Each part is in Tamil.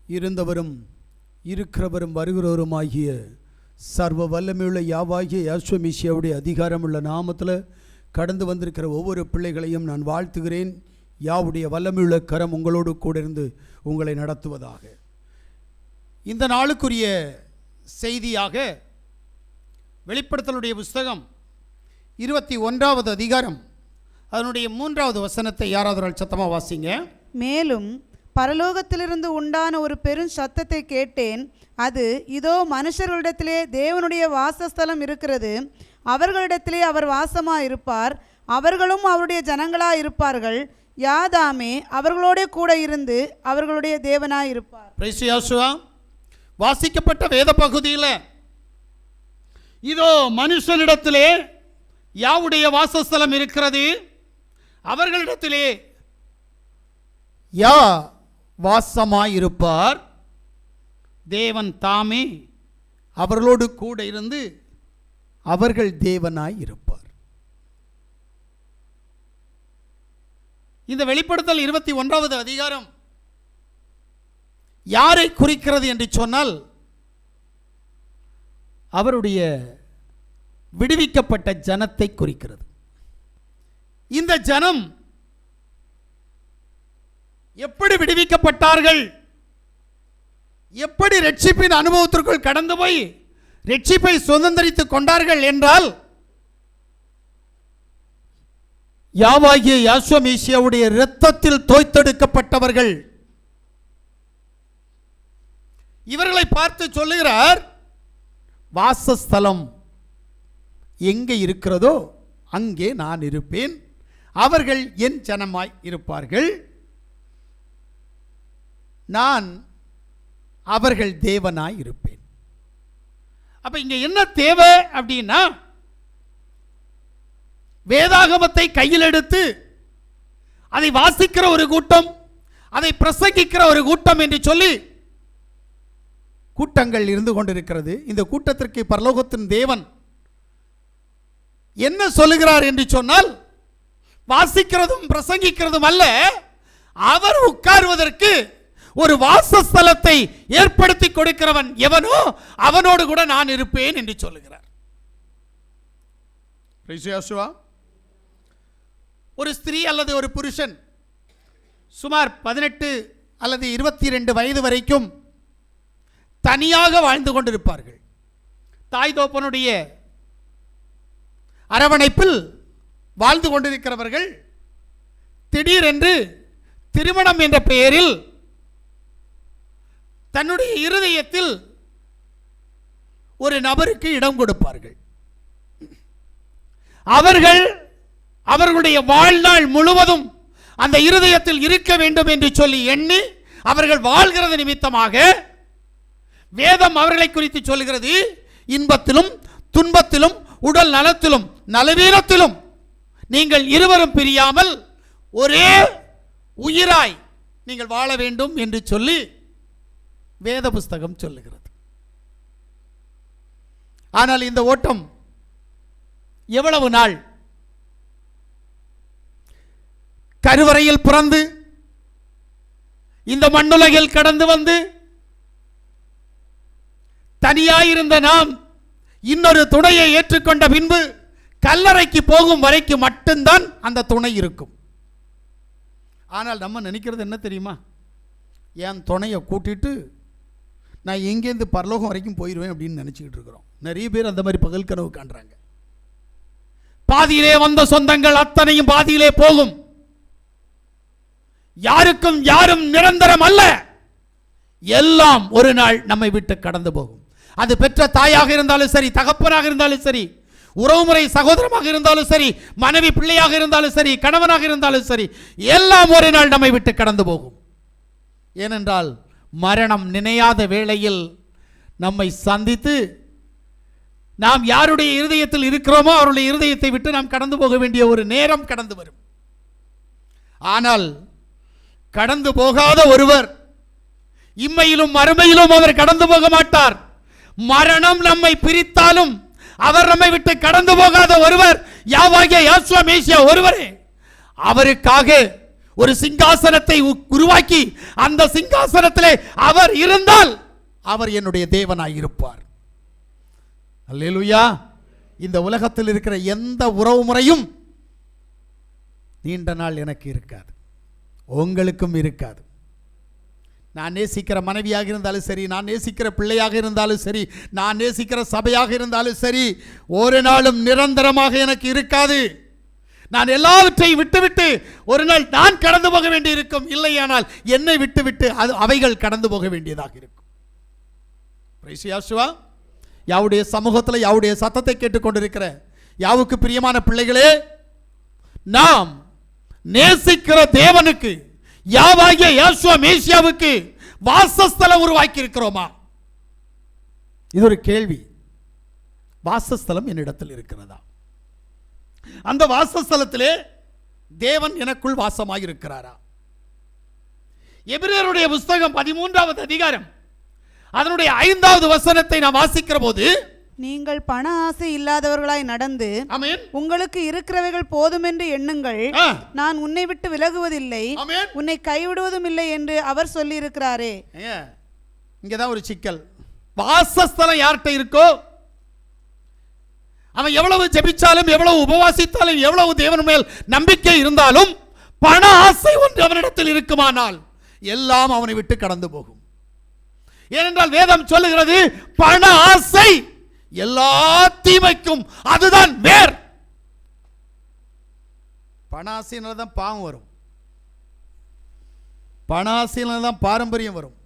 இருந்தவரும் இருக்கிறவரும் வருகிறவருமாகிய சர்வ வல்லமையுள்ள யாவாகிய யாஸ்வமிஷியாவுடைய அதிகாரமுள்ள நாமத்தில் கடந்து வந்திருக்கிற ஒவ்வொரு பிள்ளைகளையும் நான் வாழ்த்துகிறேன். யாவுடைய வல்லமையுள்ள கரம் உங்களோடு கூட இருந்து உங்களை நடத்துவதாக. இந்த நாளுக்குரிய செய்தியாக வெளிப்படுத்தலுடைய புஸ்தகம் 21வது அதிகாரம் அதனுடைய 3வது வசனத்தை யாராவது சத்தமாக வாசிங்க. மேலும் பரலோகத்திலிருந்து உண்டான ஒரு பெரும் சத்தத்தை கேட்டேன். அது, இதோ மனுஷர்களிடத்திலே தேவனுடைய வாசஸ்தலம் இருக்கிறது, அவர்களிடத்திலே அவர் வாசமாயிருப்பார், அவர்களும் அவருடைய ஜனங்களாயிருப்பார்கள், யாதாமே அவர்களோட கூட இருந்து அவர்களுடைய தேவனாயிருப்பார். வாசிக்கப்பட்ட வேத பகுதியில் இதோ மனுஷனிடத்திலே யாவுடைய வாசஸ்தலம் இருக்கிறது, அவர்களிடத்திலே யா வாசமாயிருப்பார், தேவன் தாமே அவர்களோடு கூட இருந்து அவர்கள் தேவனாய் இருப்பார். இந்த வெளிப்படுத்தல் 21வது அதிகாரம் யாரை குறிக்கிறது என்று சொன்னால், அவருடைய விடுவிக்கப்பட்ட ஜனத்தை குறிக்கிறது. இந்த ஜனம் எப்படி விடுவிக்கப்பட்டார்கள், எப்படி ரட்சிப்பின் அனுபவத்திற்குள் கடந்து போய் ரட்சிப்பை சுதந்திரித்துக் கொண்டார்கள் என்றால், யாவாகிய யாஸ்வமேசியாவுடைய இரத்தத்தில் தோய்த்தெடுக்கப்பட்டவர்கள். இவர்களை பார்த்து சொல்லுகிறார், வாசஸ்தலம் எங்கே இருக்கிறதோ அங்கே நான் இருப்பேன், அவர்கள் என் ஜனமாய் இருப்பார்கள், நான் அவர்கள் தேவனாய் இருப்பேன். அப்ப இங்க என்ன தேவை அப்படின்னா, வேதாகமத்தை கையில் எடுத்து அதை வாசிக்கிற ஒரு கூட்டம், அதை பிரசங்கிக்கிற ஒரு கூட்டம் என்று சொல்லி கூட்டங்கள் இருந்து கொண்டிருக்கிறது. இந்த கூட்டத்திற்கு பரலோகத்தின் தேவன் என்ன சொல்லுகிறார் என்று சொன்னால், வாசிக்கிறதும் பிரசங்கிக்கிறதும் அல்ல, அவர் உட்கார்வதற்கு ஒரு வாசஸ்தலத்தை ஏற்படுத்தி கொடுக்கிறவன் எவனோ அவனோடு கூட நான் இருப்பேன் என்று சொல்லுகிறார். ஒரு ஸ்திரீ அல்லது ஒரு புருஷன் சுமார் 18 அல்லது 22 வயது வரைக்கும் தனியாக வாழ்ந்து கொண்டிருப்பார்கள். தாய் தோப்பனுடைய அரவணைப்பில் வாழ்ந்து கொண்டிருக்கிறவர்கள் திடீரென்று திருமணம் என்ற பெயரில் தன்னுடைய இருதயத்தில் ஒரு நபருக்கு இடம் கொடுப்பார்கள். அவர்கள் அவர்களுடைய வாழ்நாள் முழுவதும் அந்த இருதயத்தில் இருக்க வேண்டும் என்று சொல்லி எண்ணி அவர்கள் வாழ்கிறது நிமித்தமாக வேதம் அவர்களை குறித்து சொல்கிறது, இன்பத்திலும் துன்பத்திலும் உடல் நலத்திலும் நலவீனத்திலும் நீங்கள் இருவரும் பிரியாமல் ஒரே உயிராய் நீங்கள் வாழ வேண்டும் என்று சொல்லி வேத புஸ்தகம் சொல்லுகிறது. ஆனால் இந்த ஓட்டம் எவ்வளவு நாள்? கருவறையில் பிறந்து இந்த மண்ணுலகில் கடந்து வந்து தனியாயிருந்த நாம் இன்னொரு துணையை ஏற்றுக்கொண்ட பின்பு கல்லறைக்கு போகும் வரைக்கும் மட்டும்தான் அந்த துணை இருக்கும். ஆனால் நம்ம நினைக்கிறது என்ன தெரியுமா? என் துணையை கூட்டிட்டு நான் எங்கேருந்து பரலோகம் வரைக்கும் போயிடுவேன் அப்படின்னு நினச்சிக்கிட்டு இருக்கிறோம். நிறைய பேர் அந்த மாதிரி பகல் கனவு காண்றாங்க. பாதியிலே வந்த சொந்தங்கள் அத்தனையும் பாதியிலே போகும். யாருக்கும் யாரும் நிரந்தரம் அல்ல. எல்லாம் ஒரு நாள் நம்மை விட்டு கடந்து போகும். அது பெற்ற தாயாக இருந்தாலும் சரி, தகப்பனாக இருந்தாலும் சரி, உறவுமுறை சகோதரமாக இருந்தாலும் சரி, மனைவி பிள்ளையாக இருந்தாலும் சரி, கணவனாக இருந்தாலும் சரி, எல்லாம் ஒரு நாள் நம்மை விட்டு கடந்து போகும். ஏனென்றால் மரணம் நினையாத வேளையில் நம்மை சந்தித்து நாம் யாருடைய இருதயத்தில் இருக்கிறோமோ அவருடைய இருதயத்தை விட்டு நாம் கடந்து போக வேண்டிய ஒரு நேரம் கடந்து வரும். ஆனால் கடந்து போகாத ஒருவர் இம்மையிலும் மறுமையிலும் அவர் கடந்து போக மாட்டார். மரணம் நம்மை பிரித்தாலும் அவர் நம்மை விட்டு கடந்து போகாத ஒருவர் யாவாகிய யாஸ்வமேசியா ஒருவரே. அவருக்காக ஒரு சிங்காசனத்தை உருவாக்கி அந்த சிங்காசனத்திலே அவர் இருந்தால் அவர் என்னுடைய தேவனாய் இருப்பார். அல்லேலூயா. இந்த உலகத்தில் இருக்கிற எந்த உறவு முறையும் நீண்ட நாள் எனக்கு இருக்காது, உங்களுக்கும் இருக்காது. நான் நேசிக்கிற மனைவியாக இருந்தாலும் சரி, நான் நேசிக்கிற பிள்ளையாக இருந்தாலும் சரி, நான் நேசிக்கிற சபையாக இருந்தாலும் சரி, ஒரு நாளும் நிரந்தரமாக எனக்கு இருக்காது. நான் எல்லாவற்றையும் விட்டுவிட்டு ஒரு நாள் நான் கடந்து போக வேண்டி இருக்கும். இல்லையானால் என்னை விட்டுவிட்டு அவைகள் கடந்து போக வேண்டியதாக இருக்கும். யாவுடைய சமூகத்தில் யாவுடைய சத்தத்தை கேட்டுக்கொண்டிருக்கிற யாவுக்கு பிரியமான பிள்ளைகளே, நாம் நேசிக்கிற தேவனுக்கு, யாவாகிய யேசுவ மேசியாவுக்கு வாசஸ்தலம் உருவாக்கி இருக்கிறோமா? இது ஒரு கேள்வி. வாசஸ்தலம் என்னிடத்தில் இருக்கிறதா? அந்த வாசஸ்தலத்திலே தேவன் எனக்குள் வாசமாக இருக்கிறாரா? எபிரேயருடைய புஸ்தகம் 13வது அதிகாரம் அதனுடைய 5வது வசனத்தை நாம் வாசிக்கிற போது, நீங்கள் பண ஆசை இல்லாதவர்களாய் நடந்து உங்களுக்கு இருக்கிறவைகள் போதுமென்று எண்ணுங்கள், நான் உன்னை விட்டு விலகுவதில்லை, உன்னை கைவிடுவதும் இல்லை என்று அவர் சொல்லி இருக்கிறாரே. இங்கதான் ஒரு சிக்கல். வாசஸ்தலம் யார்கிட்ட இருக்கோ, அவன் எவ்வளவு ஜெபிச்சாலும், எவ்வளவு உபவாசித்தாலும், எவ்வளவு தேவன் மேல் நம்பிக்கை இருந்தாலும், பண ஆசை ஒன்று அவனிடத்தில் இருக்குமானால் எல்லாம் அவனை விட்டு கடந்து போகும். ஏனென்றால் வேதம் சொல்லுகிறது, பண ஆசை எல்லா தீமைக்கும் அதுதான் வேர். பண ஆசையினால தான் பாவம் வரும், பண ஆசையினால தான் பாரம்பரியம் வரும்,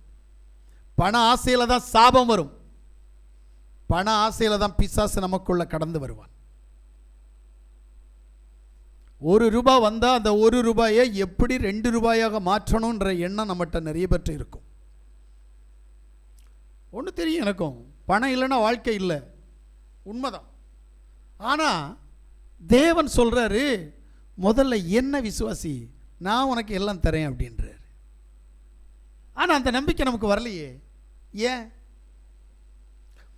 பண ஆசையில தான் சாபம் வரும், பண ஆசையில தான் பிசாசு நமக்குள்ள கடந்து வருவான். ₹1 வந்தா அந்த ₹1 எப்படி ₹2 மாற்றணும்ன்ற எண்ணம் நம்மகிட்ட நிறைய பேர் இருக்கும். ஒன்று தெரியும் எனக்கும், பணம் இல்லைன்னா வாழ்க்கை இல்லை, உண்மைதான். ஆனால் தேவன் சொல்றாரு, முதல்ல என்ன விசுவாசி, நான் உனக்கு எல்லாம் தரேன் அப்படின்றாரு. ஆனால் அந்த நம்பிக்கை நமக்கு வரலையே. ஏன்?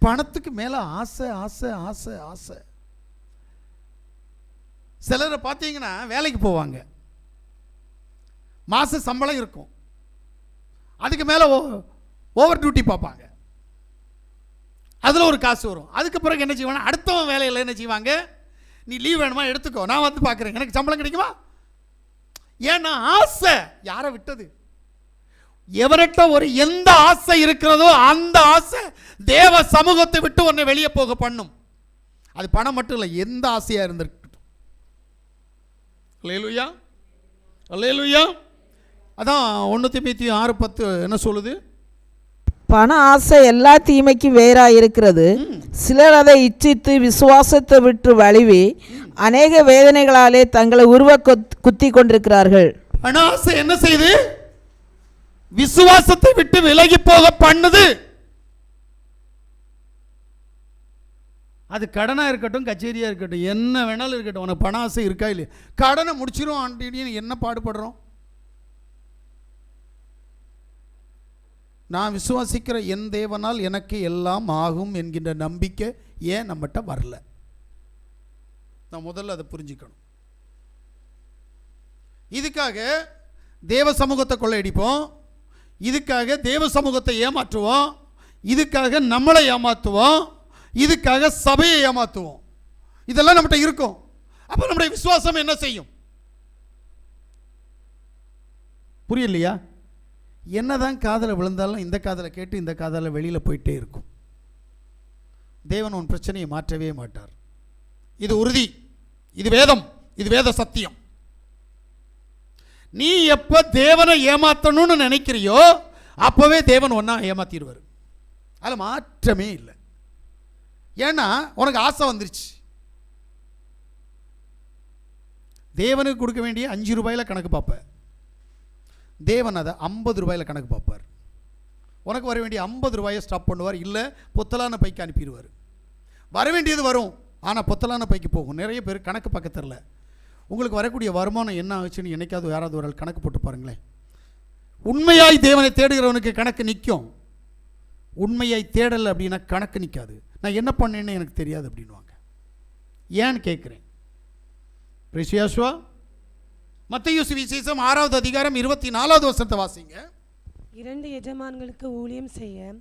பணத்துக்கு மேலே ஆசை ஆசை ஆசை ஆசை. சிலரை பார்த்தீங்கன்னா வேலைக்கு போவாங்க, மாச சம்பளம் இருக்கும், அதுக்கு மேலே ஓவர் டியூட்டி பார்ப்பாங்க, அதில் ஒரு காசு வரும். அதுக்கு பிறகு என்ன செய்வாங்க, அடுத்தவன் வேலையில் என்ன செய்வாங்க, நீ லீவ் வேணுமா எடுத்துக்கோ, நான் வந்து பார்க்குறேன், எனக்கு சம்பளம் கிடைக்குமா? ஏன்னா ஆசை. யாரை விட்டது? எவர்கிட்ட ஒரு எந்த ஆசை இருக்கிறதோ அந்த ஆசை தேவ சமூகத்தை விட்டு உன்னை வெளியே போக பண்ணும். அது பணம் மட்டும் இல்லை, எந்த ஆசையாக இருந்திருக்கட்டும். அல்லேலூயா, அல்லேலூயா. அதான் 1 தீமோத்தேயு 6:10 என்ன சொல்லுது? பண ஆசை எல்லா தீமைக்கும் வேறாக இருக்கிறது. சிலர் அதை இச்சித்து விசுவாசத்தை விட்டு வழிவி அநேக வேதனைகளாலே தங்களை குத்தி கொண்டிருக்கிறார்கள். பண ஆசை என்ன செய்து? விசுவாசத்தை விட்டு விலகி போக பண்ணுது. அது கடனா இருக்கட்டும், கச்சேரியா இருக்கட்டும், என்ன வேணாலும் இருக்கட்டும், உனக்கு பண ஆசை இருக்கா இல்லையா? கடனை முடிச்சிரும் ஆண்டின்னு என்ன பாடுபடுறோம்? நான் விசுவாசிக்கிற என் தேவனால் எனக்கு எல்லாம் ஆகும் என்கின்ற நம்பிக்கை ஏன் நம்மகிட்ட வரல? நான் முதல்ல அதை புரிஞ்சுக்கணும். இதுக்காக தேவ சமூகத்தை கொள்ளையடிப்போம், இதுக்காக தேவ சமூகத்தை ஏமாற்றுவோம், இதுக்காக நம்மளை ஏமாற்றுவோம், இதுக்காக சபையை ஏமாற்றுவோம். இதெல்லாம் நம்மகிட்ட இருக்கும். அப்ப நம்முடைய விசுவாசம் என்ன செய்யும்? புரியலையா? என்னதான் காதல விழுந்தாலும் இந்த காதலை கேட்டு இந்த காதல வெளியில போயிட்டே இருக்கும். தேவன் உன் பிரச்சனையை மாற்றவே மாட்டார். இது உறுதி, இது வேதம், இது வேத சத்தியம். நீ எப்ப தேவனை ஏமாத்தணும்னு நினைக்கிறியோ அப்பவே தேவன் ஒன்னா ஏமாத்திடுவார். அதில் மாற்றமே இல்லை. ஏன்னா உனக்கு ஆசை வந்துருச்சு. தேவனுக்கு கொடுக்க வேண்டிய ₹5 கணக்கு பார்ப்ப, தேவன் அதை ₹50 கணக்கு பார்ப்பார். உனக்கு வர வேண்டிய ₹50 ஸ்டாப் பண்ணுவார், இல்லை பொத்தலான பைக்கு அனுப்பிடுவார். வர வேண்டியது வரும், ஆனால் பொத்தலான பைக்கு போகும். நிறைய பேர் கணக்கு பார்க்க தெரில. உங்களுக்கு வரக்கூடிய வருமானம் என்ன ஆச்சுன்னு என்னைக்காவது யாராவது ஒரு கணக்கு போட்டு பாருங்களேன். உண்மையாய் தேவனை தேடுகிறவனுக்கு கணக்கு நிற்கும், உண்மையாய் தேடலை அப்படின்னா கணக்கு நிற்காது. நான் என்ன பண்ணேன்னு எனக்கு தெரியாது அப்படின்வாங்க. ஏன்னு கேட்குறேன். பிரிசியாசுவா மத்தேயு சுவிசேஷம் 6வது அதிகாரம் 24வது வசனத்தை வாசிங்க. 2 எஜமான்களுக்கு ஊழியம் செய்ய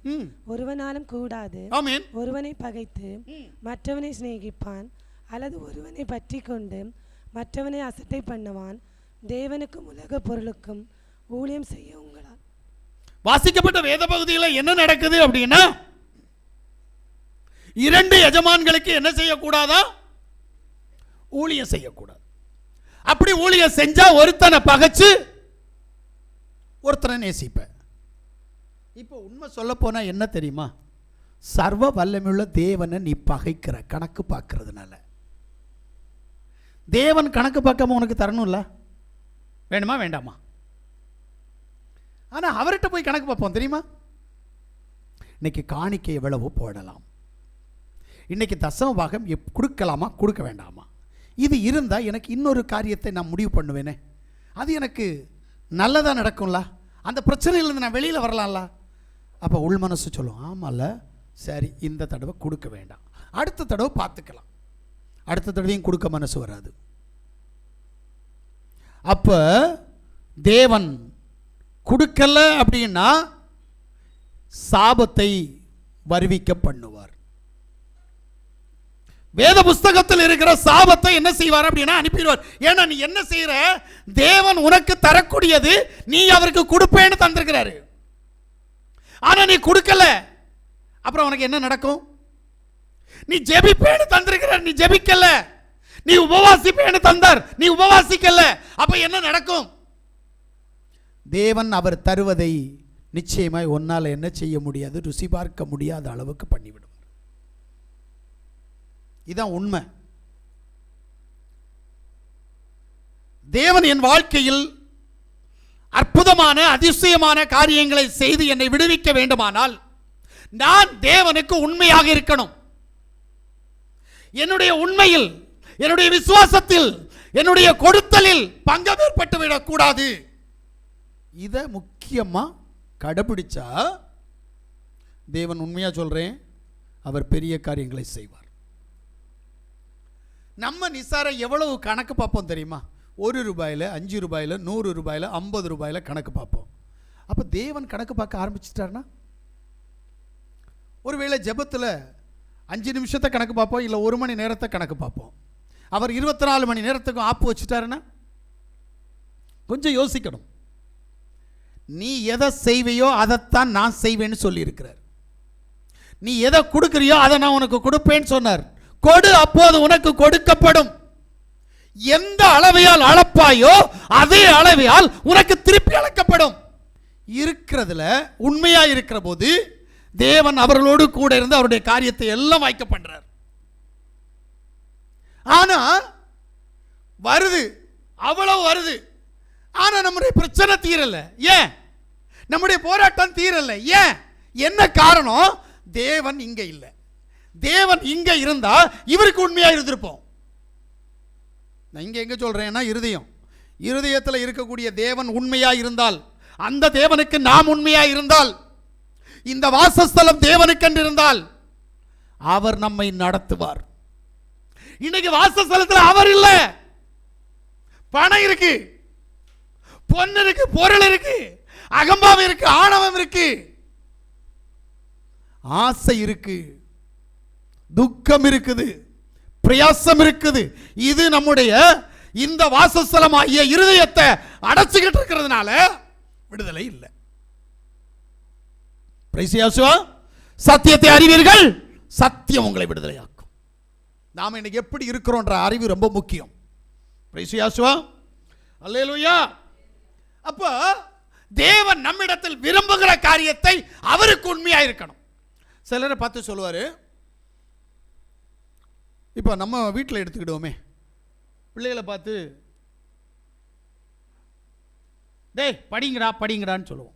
ஒருவனாலும் கூடாது. ஆமென். ஒருவனை பகைத்து மற்றவனை சிநேகிப்பான், அல்லது ஒருவனை பற்றி கொண்டு மற்றவனை அசட்டை பண்ணுவான். தேவனுக்கும் உலக பொருளுக்கும் ஊழியம் செய்ய உங்களால். வாசிக்கப்பட்ட வேத பகுதியில் என்ன நடக்குது அப்படின்னா, 2 எஜமான்களுக்கு என்ன செய்யக்கூடாதா? ஊழியம் செய்யக்கூடாது. அப்படி ஊழியம் செஞ்சா ஒருத்தனை பகைச்சு ஒருத்தனை நேசிப்ப. இப்போ உண்மை சொல்ல போனா என்ன தெரியுமா, சர்வ வல்லமையுள்ள தேவனை நீ பகைக்கிற கணக்கு பார்க்கறதுனால. தேவன் கணக்கு பார்க்காம உனக்கு தரணும்ல, வேணுமா வேண்டாமா? ஆனா அவர்கிட்ட போய் கணக்கு பார்ப்போம் தெரியுமா. இன்னைக்கு காணிக்கை எவ்வளவு போடலாம், இன்னைக்கு தசம பாகம் கொடுக்கலாமா கொடுக்க வேண்டாமா, இது இருந்தால் எனக்கு இன்னொரு காரியத்தை நான் முடிவு பண்ணுவேனே, அது எனக்கு நல்லதாக நடக்கும்ல, அந்த பிரச்சனையிலேருந்து நான் வெளியில் வரலாம்ல. அப்போ உள் மனசு சொல்லும், ஆமாம்ல, சரி இந்த தடவை கொடுக்க வேண்டாம், அடுத்த தடவை பார்த்துக்கலாம். அடுத்த தடவையும் கொடுக்க மனசு வராது. அப்போ தேவன் கொடுக்கல அப்படின்னா சாபத்தை வருவிக்க பண்ணுவார். வேத புஸ்தகத்தில் இருக்கிற சாபத்தை என்ன செய்வார் அப்படின்னா அனுப்பிடுவார். ஏன்னா நீ என்ன செய்யற, தேவன் உனக்கு தரக்கூடியது நீ அவருக்கு கொடுப்பேன்னு தந்திருக்கிறாரு. ஆனா நீ கொடுக்கல, அப்புறம் உனக்கு என்ன நடக்கும்? நீ ஜெபிப்பேன்னு தந்திருக்கிறார், நீ ஜெபிக்கல. நீ உபவாசிப்பேன்னு தந்தார், நீ உபவாசிக்கல. அப்ப என்ன நடக்கும்? தேவன் அவர் தருவதை நிச்சயமாய் ஒன்னால என்ன செய்ய முடியாது, ருசி பார்க்க முடியாத அளவுக்கு பண்ணிவிடும். இதான் உண்மை. தேவன் என் வாழ்க்கையில் அற்புதமான அதிசயமான காரியங்களை செய்து என்னை விடுவிக்க வேண்டுமானால் நான் தேவனுக்கு உண்மையாக இருக்கணும். என்னுடைய உண்மையில், என்னுடைய விசுவாசத்தில், என்னுடைய கொடுத்தலில் பங்கம் ஏற்பட்டு விடக்கூடாது. இதை முக்கியமா கடைபிடிச்சா தேவன், உண்மையா சொல்றேன், அவர் பெரிய காரியங்களை செய்வார். நம்ம நிசார எவ்வளவு கணக்கு பார்ப்போம் தெரியுமா? 1 ரூபாயில், 5 ரூபாயில், 100 ரூபாயில், 50 ரூபாயில் கணக்கு பார்ப்போம். அப்போ தேவன் கணக்கு பார்க்க ஆரம்பிச்சிட்டாருன்னா, ஒருவேளை ஜெபத்தில் 5 நிமிஷத்தை கணக்கு பார்ப்போம், இல்லை 1 மணி நேரத்தை கணக்கு பார்ப்போம். அவர் 24 மணி நேரத்துக்கும் ஆப்பு வச்சுட்டாருன்னா கொஞ்சம் யோசிக்கணும். நீ எதை செய்வையோ அதைத்தான் நான் செய்வேன்னு சொல்லியிருக்கிறார். நீ எதை கொடுக்குறியோ அதை நான் உனக்கு கொடுப்பேன்னு சொன்னார். கொடு, அப்போது உனக்கு கொடுக்கப்படும். எந்த அளவையால் அளப்பாயோ அதே அளவையால் உனக்கு திருப்பி அளக்கப்படும். இருக்கிறதுல உண்மையா இருக்கிற போது தேவன் அவர்களோடு கூட இருந்து அவருடைய காரியத்தை எல்லாம் வாய்க்க பண்றார். ஆனா வருது, அவ்வளவு வருது, ஆனா நம்முடைய பிரச்சனை தீரல. ஏன்? நம்முடைய போராட்டம் தீரல. ஏன்? என்ன காரணம்? தேவன் இங்க இல்லை. தேவன் இங்க இருந்தா இவருக்கு உண்மையா இருந்திருப்போம். நான் இங்க எங்க சொல்றேன்னா, இருதயத்தில் இருக்கக்கூடிய தேவன் உண்மையா இருந்தால், அந்த தேவனுக்கு நாம் உண்மையா இருந்தால், இந்த வாசஸ்தலம் தேவனுக்கென்று இருந்தால் அவர் நம்மை நடத்துவார். இன்னைக்கு வாசஸ்தலத்தில் அவர் இல்ல. பணம் இருக்கு, பொண்ணு இருக்கு, பொருள் இருக்கு, அகம்பாவம் இருக்கு, ஆணவம் இருக்கு, ஆசை இருக்கு, துக்கம் இருக்குது, பிரயாசம் இருக்குது. இது நம்முடைய இந்த வாசஸ்தலமாகிய இருதயத்தை அடைச்சுக்கிட்டு இருக்கிறதுனால விடுதலை இல்லை. சத்தியத்தை அறிவீர்கள், சத்தியம் உங்களை விடுதலையாக்கும். நாம இன்னைக்கு எப்படி இருக்கிறோன்ற அறிவு ரொம்ப முக்கியம். அல்லேலூயா. அப்ப தேவன் நம்மிடத்தில் விரும்புகிற காரியத்தை அவருக்கு உண்மையா இருக்கணும். சிலரை பார்த்து சொல்லுவாரு, இப்போ நம்ம வீட்டில் எடுத்துக்கிடுவோமே, பிள்ளைகளை பார்த்து டேய் படிங்கடா படிங்கடான்னு சொல்லுவோம்.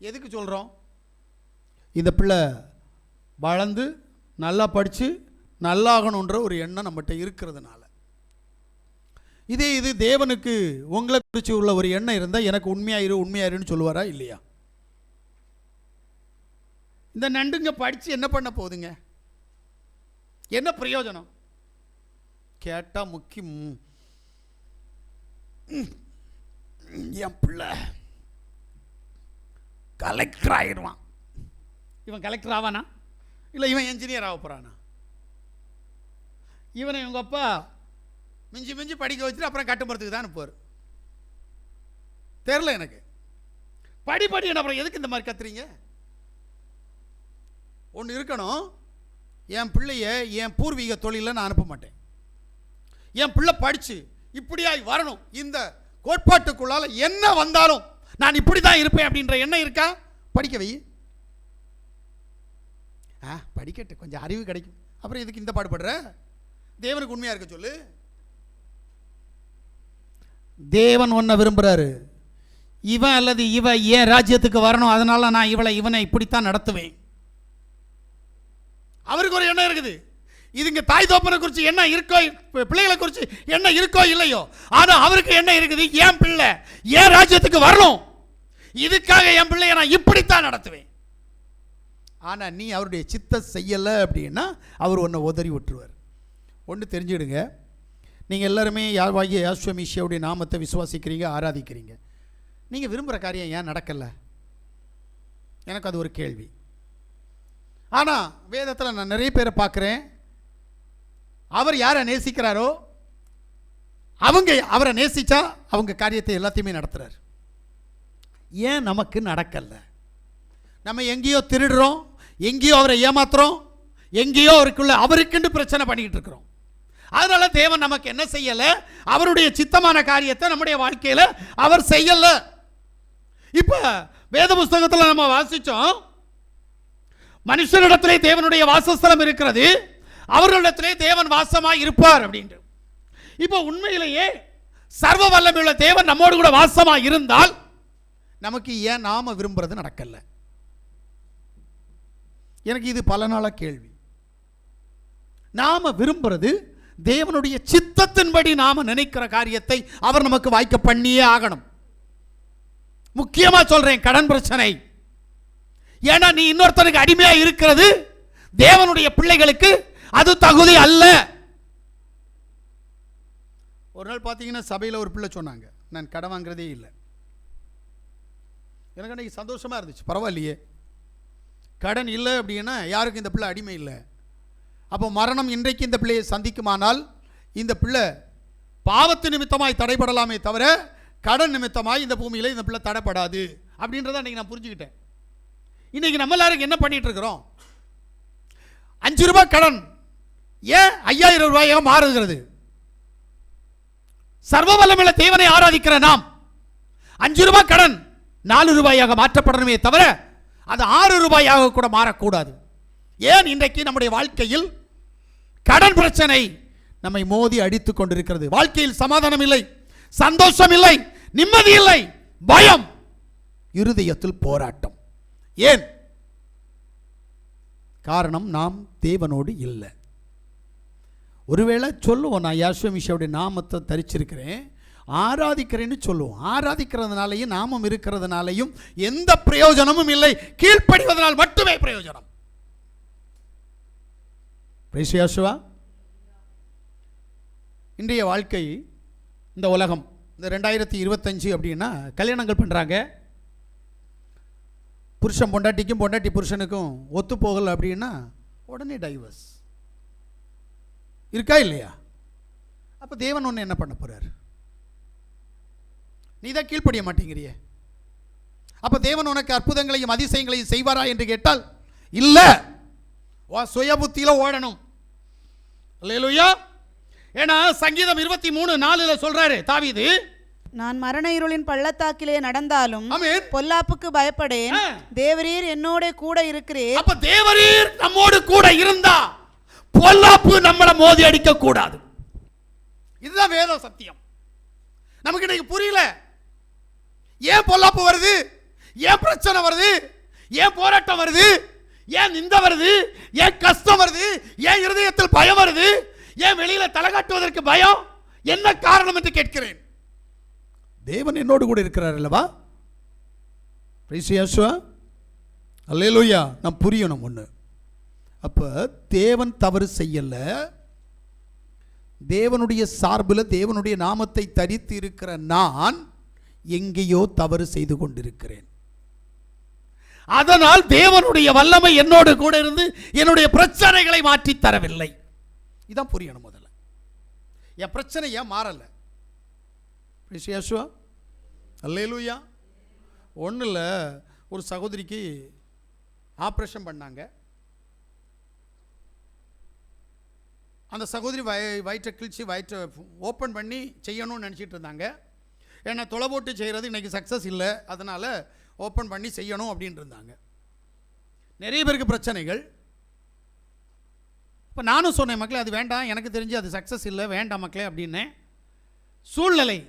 எதுக்கு சொல்கிறோம்? இந்த பிள்ளை வளர்ந்து நல்லா படித்து நல்லாகணுன்ற ஒரு எண்ணம் நம்மகிட்ட இருக்கிறதுனால. இதே இது தேவனுக்கு உங்களை குறித்து உள்ள ஒரு எண்ணம் இருந்தால் எனக்கு உண்மையாயிருன்னு சொல்லுவாரா இல்லையா? இந்த நண்டுங்க படித்து என்ன பண்ண போகுதுங்க? என்ன பிரயோஜனம்? கேட்டால் முக்கியம் என் பிள்ளை கலெக்டர் ஆயிடுவான். இவன் கலெக்டர் ஆவானா இல்லை இவன் என்ஜினியர் ஆக போகிறானா? இவனை இவங்க அப்பா மிஞ்சி மிஞ்சி படிக்க வச்சுட்டு அப்புறம் கட்டுமரத்துக்கு தான் அனுப்புவார். தெரில எனக்கு. படி அப்புறம் எதுக்கு இந்த மாதிரி கத்துறீங்க? ஒன்று இருக்கணும், என் பிள்ளைய என் பூர்வீக தொழிலில் நான் அனுப்ப மாட்டேன். என் பிள்ளை படித்து இப்படியாய் வரணும், இந்த கோட்பாட்டுக்குள்ளால் என்ன வந்தாலும் நான் இப்படி தான் இருப்பேன் அப்படின்ற எண்ணம் இருக்கா? படிக்க வை. படிக்கட்டு, கொஞ்சம் அறிவு கிடைக்கும். அப்புறம் இதுக்கு இந்த பாடுபடுற? தேவனுக்கு உண்மையாக இருக்க சொல்லு. தேவன் ஒன்றை விரும்புகிறாரு, இவன் அல்லது இவ ஏன் ராஜ்யத்துக்கு வரணும், அதனால நான் இவனை இப்படித்தான் நடத்துவேன். அவருக்கு ஒரு எண்ணம் இருக்குது. இதுங்க தாய் தோப்பனை குறித்து என்ன இருக்கோ, பிள்ளைகளை குறித்து என்ன இருக்கோ இல்லையோ, ஆனால் அவருக்கு என்ன இருக்குது, என் பிள்ளை ஏன் ராஜ்யத்துக்கு வரணும், இதுக்காக என் பிள்ளையை நான் இப்படித்தான் நடத்துவேன். ஆனால் நீ அவருடைய சித்த செய்யலை அப்படின்னா அவர் ஒன்றை உதறி விட்டுருவார். ஒன்று தெரிஞ்சுடுங்க, நீங்கள் எல்லாருமே யாழ்வாகிய யாசுவ மீஷியாவுடைய நாமத்தை விசுவாசிக்கிறீங்க, ஆராதிக்கிறீங்க. நீங்கள் விரும்புகிற காரியம் ஏன் நடக்கலை? எனக்கு அது ஒரு கேள்வி. ஆனால் வேதத்தில் நான் நிறைய பேரை பார்க்குறேன், அவர் யாரை நேசிக்கிறாரோ அவங்க அவரை நேசித்தா அவங்க காரியத்தை எல்லாத்தையுமே நடத்துகிறார். ஏன் நமக்கு நடக்கலை? நம்ம எங்கேயோ திருடுறோம், எங்கேயோ அவரை ஏமாத்துறோம், எங்கேயோ அவருக்குன்னு பிரச்சனை பண்ணிக்கிட்டு இருக்கிறோம். அதனால தேவன் நமக்கு என்ன செய்யலை, அவருடைய சித்தமான காரியத்தை நம்முடைய வாழ்க்கையில் அவர் செய்யலை. இப்போ வேத புஸ்தகத்தில் நம்ம வாசித்தோம், மனுஷனிடத்திலே தேவனுடைய வாசஸ்தலம் இருக்கிறது, அவர்களிடத்திலே தேவன் வாசமாய் இருப்பார் அப்படின்ட்டு. இப்போ உண்மையிலேயே சர்வ வல்லமையுள்ள தேவன் நம்மோடு கூட வாசமாய் இருந்தால் நமக்கு ஏன் நாம விரும்புறது நடக்கல? எனக்கு இது பல நாளா கேள்வி. நாம விரும்புறது தேவனுடைய சித்தத்தின்படி நாம நினைக்கிற காரியத்தை அவர் நமக்கு வாய்க்க பண்ணியே ஆகணும். முக்கியமா சொல்றேன், கடன் பிரச்சனை. ஏன்னா நீ இன்னொருத்தனுக்கு அடிமையா இருக்கிறது தேவனுடைய பிள்ளைகளுக்கு அது தகுதி அல்ல. ஒரு நாள் பார்த்தீங்கன்னா சபையில் ஒரு பிள்ளை சொன்னாங்க, நான் கடன் வாங்குறதே இல்லை. எனக்கு அன்றைக்கி சந்தோஷமாக இருந்துச்சு. பரவாயில்லையே, கடன் இல்லை அப்படின்னா யாருக்கும் இந்த பிள்ளை அடிமை இல்லை. அப்போ மரணம் இன்றைக்கு இந்த பிள்ளையை சந்திக்குமானால் இந்த பிள்ளை பாவத்து நிமித்தமாய் தடைபடலாமே தவிர கடன் நிமித்தமாய் இந்த பூமியில் இந்த பிள்ளை தடைப்படாது அப்படின்றத அன்றைக்கி நான் புரிஞ்சுக்கிட்டேன். இன்றைக்கி நம்ம எல்லாருக்கும் என்ன பண்ணிகிட்டு இருக்கிறோம்? 5 ரூபாய் கடன் ஏன் 5000 ரூபாயாக மாறுகிறது? சர்வ வல்லமையுள்ள தேவனை ஆராதிக்கிற நாம் 5 ரூபாய் கடன் 4 ரூபாயாக மாற்றப்படணுமே தவிர அது 6 ரூபாயாக கூட மாறக்கூடாது. ஏன் இன்றைக்கு நம்முடைய வாழ்க்கையில் கடன் பிரச்சனை நம்மை மோதி அடித்துக் கொண்டிருக்கிறது. வாழ்க்கையில் சமாதானம் இல்லை, சந்தோஷம் இல்லை, நிம்மதி இல்லை, பயம், இருதயத்தில் போராட்டம். ஏன்? காரணம் நாம் தேவனோடு இல்லை. ஒருவேளை சொல்லுவோம், நான் யாசுவமிஷாவுடைய நாமத்தை தரிச்சிருக்கிறேன், ஆராதிக்கிறேன்னு சொல்லுவோம். ஆராதிக்கிறதுனாலையும் நாமம் இருக்கிறதுனாலையும் எந்த பிரயோஜனமும் இல்லை. கீழ்ப்படிவதனால் மட்டுமே பிரயோஜனம். யாசுவா, இன்றைய வாழ்க்கை, இந்த உலகம், இந்த 2025 அப்படின்னா கல்யாணங்கள் பண்ணுறாங்க. புருஷன் பொண்டாட்டிக்கும் பொண்டாட்டி புருஷனுக்கும் ஒத்து போகலை அப்படின்னா உடனே டைவர்ஸ் இருக்கா இல்லையா? அப்போ தேவன் ஒன்று என்ன பண்ண போறார்? நீ தான் கீழ்ப்படிய மாட்டேங்கிறிய. அப்போ தேவன் உனக்கு அற்புதங்களையும் அதிசயங்களையும் செய்வாரா என்று கேட்டால் இல்லை. சுய புத்தியில ஓடணும். அல்லேலூயா. ஏன்னா சங்கீதம் 23:4 சொல்றாரு தாவீது, நான் மரண இருளின் பள்ளத்தாக்கிலே நடந்தாலும் பொல்லாப்புக்கு பயப்படேன், தேவரீர் என்னோட கூட இருக்கிறீர். அப்ப தேவரீர் நம்மோடு கூட இருந்தா பொல்லாப்பு நம்மளை மோதி அடிக்க கூடாது. இதுதான் வேத சத்தியம். நமக்கு இன்னைக்கு புரியல. ஏன் பொல்லாப்பு வருது? ஏன் பிரச்சனை வருது? ஏன் போராட்டம் வருது? ஏன் நிந்த வருது? ஏன் கஷ்டம் வருது? ஏன் இருதயத்தில் பயம் வருது? ஏன் வெளியில தலை காட்டுவதற்கு பயம்? என்ன காரணம் என்று கேட்கிறேன். தேவன் என்னோடு கூட இருக்கிறார் அல்லவா? அல்லேலூயா. நாம் புரியணும் ஒன்று. அப்ப தேவன் தவறு செய்யல, தேவனுடைய சார்பில் தேவனுடைய நாமத்தை தரித்து இருக்கிற நான் எங்கேயோ தவறு செய்து கொண்டிருக்கிறேன். அதனால் தேவனுடைய வல்லமை என்னோடு கூட இருந்து என்னுடைய பிரச்சனைகளை மாற்றி தரவில்லை. இதான் புரியணும். முதல்ல என் பிரச்சனை ஏன் மாறல? அல்லேலூயா. ஒன்றும் இல்லை, ஒரு சகோதரிக்கு ஆப்ரேஷன் பண்ணாங்க. அந்த சகோதரி வயிற்றை கிழிச்சு வயிற்றை ஓப்பன் பண்ணி செய்யணும்னு நினச்சிட்டு இருந்தாங்க. ஏன்னா தொலை போட்டு செய்கிறது இன்றைக்கி சக்ஸஸ் இல்லை, அதனால் ஓப்பன் பண்ணி செய்யணும் அப்படின்ட்டு இருந்தாங்க. நிறைய பேருக்கு பிரச்சனைகள். இப்போ நானும் சொன்னேன், மக்களே அது வேண்டாம், எனக்கு தெரிஞ்சு அது சக்ஸஸ் இல்லை, வேண்டாம் மக்களே அப்படின்னேன். சூழ்நிலை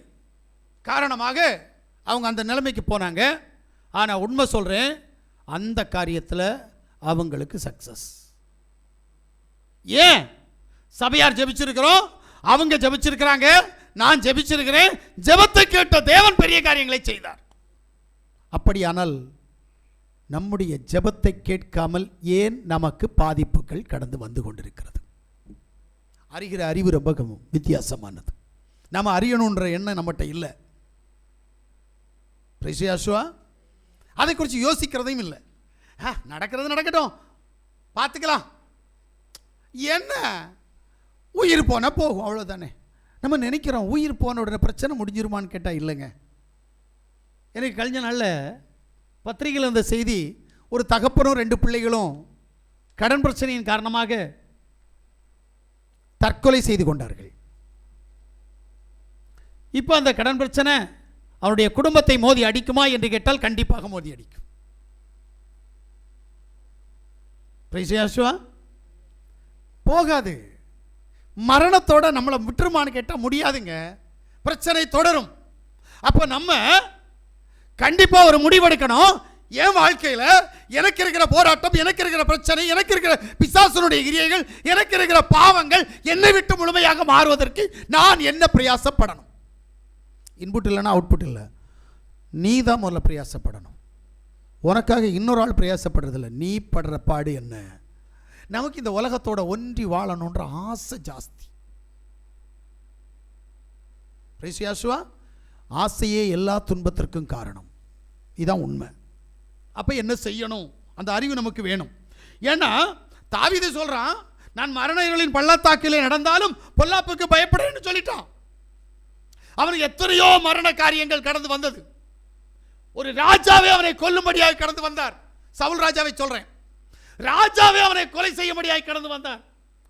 காரணமாக அவங்க அந்த நிலைமைக்கு போனாங்க. ஆனால் உண்மை சொல்கிறேன், அந்த காரியத்தில் அவங்களுக்கு சக்ஸஸ். ஏன்? சபையார் ஜெபிச்சிருக்கிறோம், அவங்க ஜெபிச்சிருக்கிறாங்க, நான் ஜெபிச்சிருக்கிறேன். ஜெபத்தை கேட்ட தேவன் பெரிய காரியங்களை செய்தார். அப்படியானால் நம்முடைய ஜெபத்தை கேட்காமல் ஏன் நமக்கு பாதிப்புகள் கடந்து வந்து கொண்டிருக்கிறது? அறிகிற அறிவு ரொம்ப வித்தியாசமானது. நம்ம அறியணுன்ற எண்ணம் நம்மகிட்ட இல்லை. அதை குறித்து யோசிக்கிறதையும் இல்லை. நடக்கிறது நடக்கட்டும், பார்த்துக்கலாம். என்ன, உயிர் போனால் போகும், அவ்வளோதானே. நம்ம நினைக்கிறோம் உயிர் போன உடனே பிரச்சனை முடிஞ்சிருமான்னு கேட்டால் இல்லைங்க. எனக்கு கழிஞ்ச நாளில் பத்திரிகையில் இருந்த செய்தி, ஒரு தகப்பனும் 2 பிள்ளைகளும் கடன் பிரச்சனையின் காரணமாக தற்கொலை செய்து கொண்டார்கள். இப்போ அந்த கடன் பிரச்சனை அவருடைய குடும்பத்தை மோதி அடிக்குமா என்று கேட்டால் கண்டிப்பாக மோதி அடிக்கும். போகாது. மரணத்தோட நம்மளை விட்டுருமான்னு கேட்டால் முடியாதுங்க. பிரச்சனை தொடரும். அப்போ நம்ம கண்டிப்பாக ஒரு முடிவெடுக்கணும். என் வாழ்க்கையில் எனக்கு இருக்கிற போராட்டம், எனக்கு இருக்கிற பிரச்சனை, எனக்கு இருக்கிற பிசாசனுடைய கிரியைகள், எனக்கு இருக்கிற பாவங்கள் என்னை விட்டு முழுமையாக மாறுவதற்கு நான் என்ன பிரயாசப்படணும்? இன்புட் இல்லைன்னா அவுட்புட் இல்லை. நீ தான் முதல்ல பிரயாசப்படணும். உனக்காக இன்னொரு ஆள் பிரயாசப்படுறதில்ல. நீ படுற பாடு என்ன? நமக்கு இந்த உலகத்தோட ஒன்றி வாழணுன்ற ஆசை ஜாஸ்தி. ஆசையே எல்லா துன்பத்திற்கும் காரணம். இதுதான் உண்மை. அப்போ என்ன செய்யணும்? அந்த அறிவு நமக்கு வேணும். ஏன்னா தாவீது சொல்றான், நான் மரண இருளின் பள்ளத்தாக்கிலே நடந்தாலும் பொல்லாப்புக்கு பயப்படேன்னு சொல்லிட்டான். அவனுக்கு எத்தனையோ மரண காரியங்கள் கடந்து வந்தது. ஒரு ராஜாவே அவனை கொல்லும்படியாக கடந்து வந்தார். சவுல் ராஜாவை சொல்றேன், ராஜாவே அவனை கொலை செய்யும்படியாக கடந்து வந்தார்.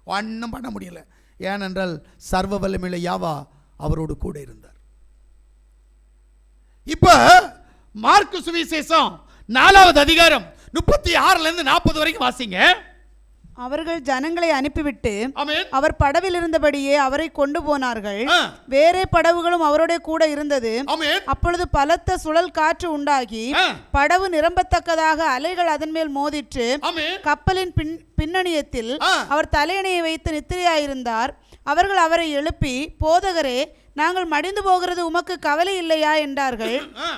ஒன்றும் பண்ண முடியல. ஏனென்றால் சர்வ வல்லமையுள்ள யெகோவா அவரோடு கூட இருந்தார். இப்ப மார்க்கு சுவிசேஷம் 4வது அதிகாரம் 36 40 வரைக்கும் வாசிங்க. அவர்கள் ஜனங்களை அனுப்பிவிட்டு அவர் படவில் இருந்தபடியே அவரை கொண்டு போனார்கள். வேறே படவுகளும் அவரோட கூட இருந்தது. அப்பொழுது பலத்த சுழல் காற்று உண்டாகி படவு நிரம்பத்தக்கதாக அலைகள் அதன் மேல் மோதிற்று. கப்பலின் பின்னணியத்தில் அவர் தலையணையை வைத்து நித்திரையாயிருந்தார். அவர்கள் அவரை எழுப்பி, போதகரே, நாங்கள் மடிந்து போகிறது உமக்கு கவலை இல்லையா என்றார்கள்.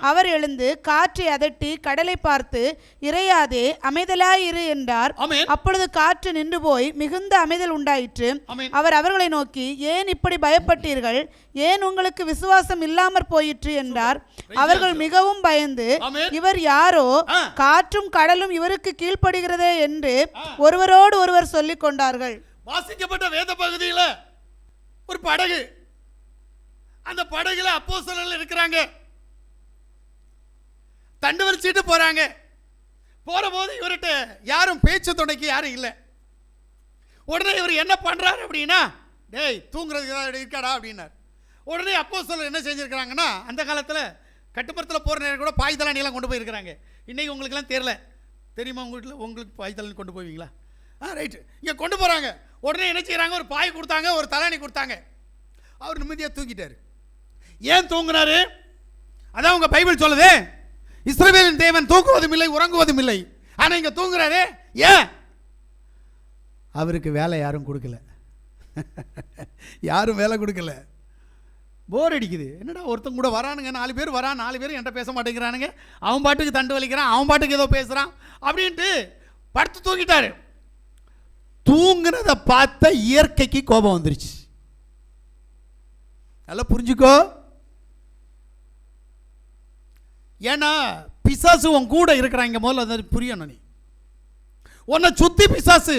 அவர் எழுந்து காற்றை அதட்டி கடலை பார்த்து, இறையாதே, அமைதலாயிரு என்றார். அப்பொழுது காற்று நின்று போய் மிகுந்த அமைதல் உண்டாயிற்று. அவர் அவர்களை நோக்கி, ஏன் இப்படி பயப்பட்டீர்கள்? ஏன் உங்களுக்கு விசுவாசம் இல்லாமற் போயிற்று என்றார். அவர்கள் மிகவும் பயந்து, இவர் யாரோ, காற்றும் கடலும் இவருக்கு கீழ்ப்படுகிறதே என்று ஒருவரோடு ஒருவர் சொல்லிக் கொண்டார்கள். வாசிக்கப்பட்ட வேத பகுதியில் ஒரு படகு, அந்த படகுல அப்போஸ்தலர்கள் இருக்கிறாங்க. தண்டு வலிச்சிட்டு போறாங்க. போற போது இவர்கிட்ட யாரும் பேச்சு துணைக்கு யாரும் இல்லை. உடனே இவர் என்ன பண்றாரு அப்படின்னா, டேய் தூங்குறதுக்கு இருக்காடா அப்படின்னார். உடனே அப்போஸ்தலர்கள் என்ன செஞ்சிருக்கிறாங்கன்னா, அந்த காலத்தில் கட்டுமரத்தில் போகிற நேரம் கூட பாய் தலானியெல்லாம் கொண்டு போயிருக்கிறாங்க. இன்னைக்கு உங்களுக்குலாம் தெரியல, தெரியுமா? உங்கள் வீட்டில் உங்களுக்கு பாய் தலானி கொண்டு போவீங்களா? ரைட்டு, இங்கே கொண்டு போகிறாங்க. உடனே என்ன செய்கிறாங்க, ஒரு பாய் கொடுத்தாங்க, ஒரு தலானி கொடுத்தாங்க. அவர் நிம்மதியாக தூங்கிட்டார். ஏன் தூங்கினாரு? அதான் உங்க பைபிள் சொல்லுது, இஸ்ரவேலின் தேவன் தூங்குவதும் இல்லை உறங்குவதும் இல்லை. ஆனால் இங்கே தூங்குறாரு. ஏன்? அவருக்கு வேலை யாரும் கொடுக்கல. யாரும் வேலை கொடுக்கல. போர் அடிக்குது. என்னடா ஒருத்தன் கூட வரானுங்க, 4 பேர் வரான், 4 பேர் என்கிட்ட பேச மாட்டேங்கிறானுங்க, அவன் பாட்டுக்கு தண்டு வலிக்கிறான், அவன் பாட்டுக்கு ஏதோ பேசுகிறான் அப்படின்ட்டு படுத்து தூங்கிட்டாரு. தூங்குனதை பார்த்த இயற்கைக்கு கோபம் வந்துருச்சு. நல்லா புரிஞ்சுக்கோ. ஏன்னா பிசாசு உன் கூட இருக்கிறாங்க, முதல்ல அதை புரியணும். நீ உன்னை சுத்தி பிசாசு,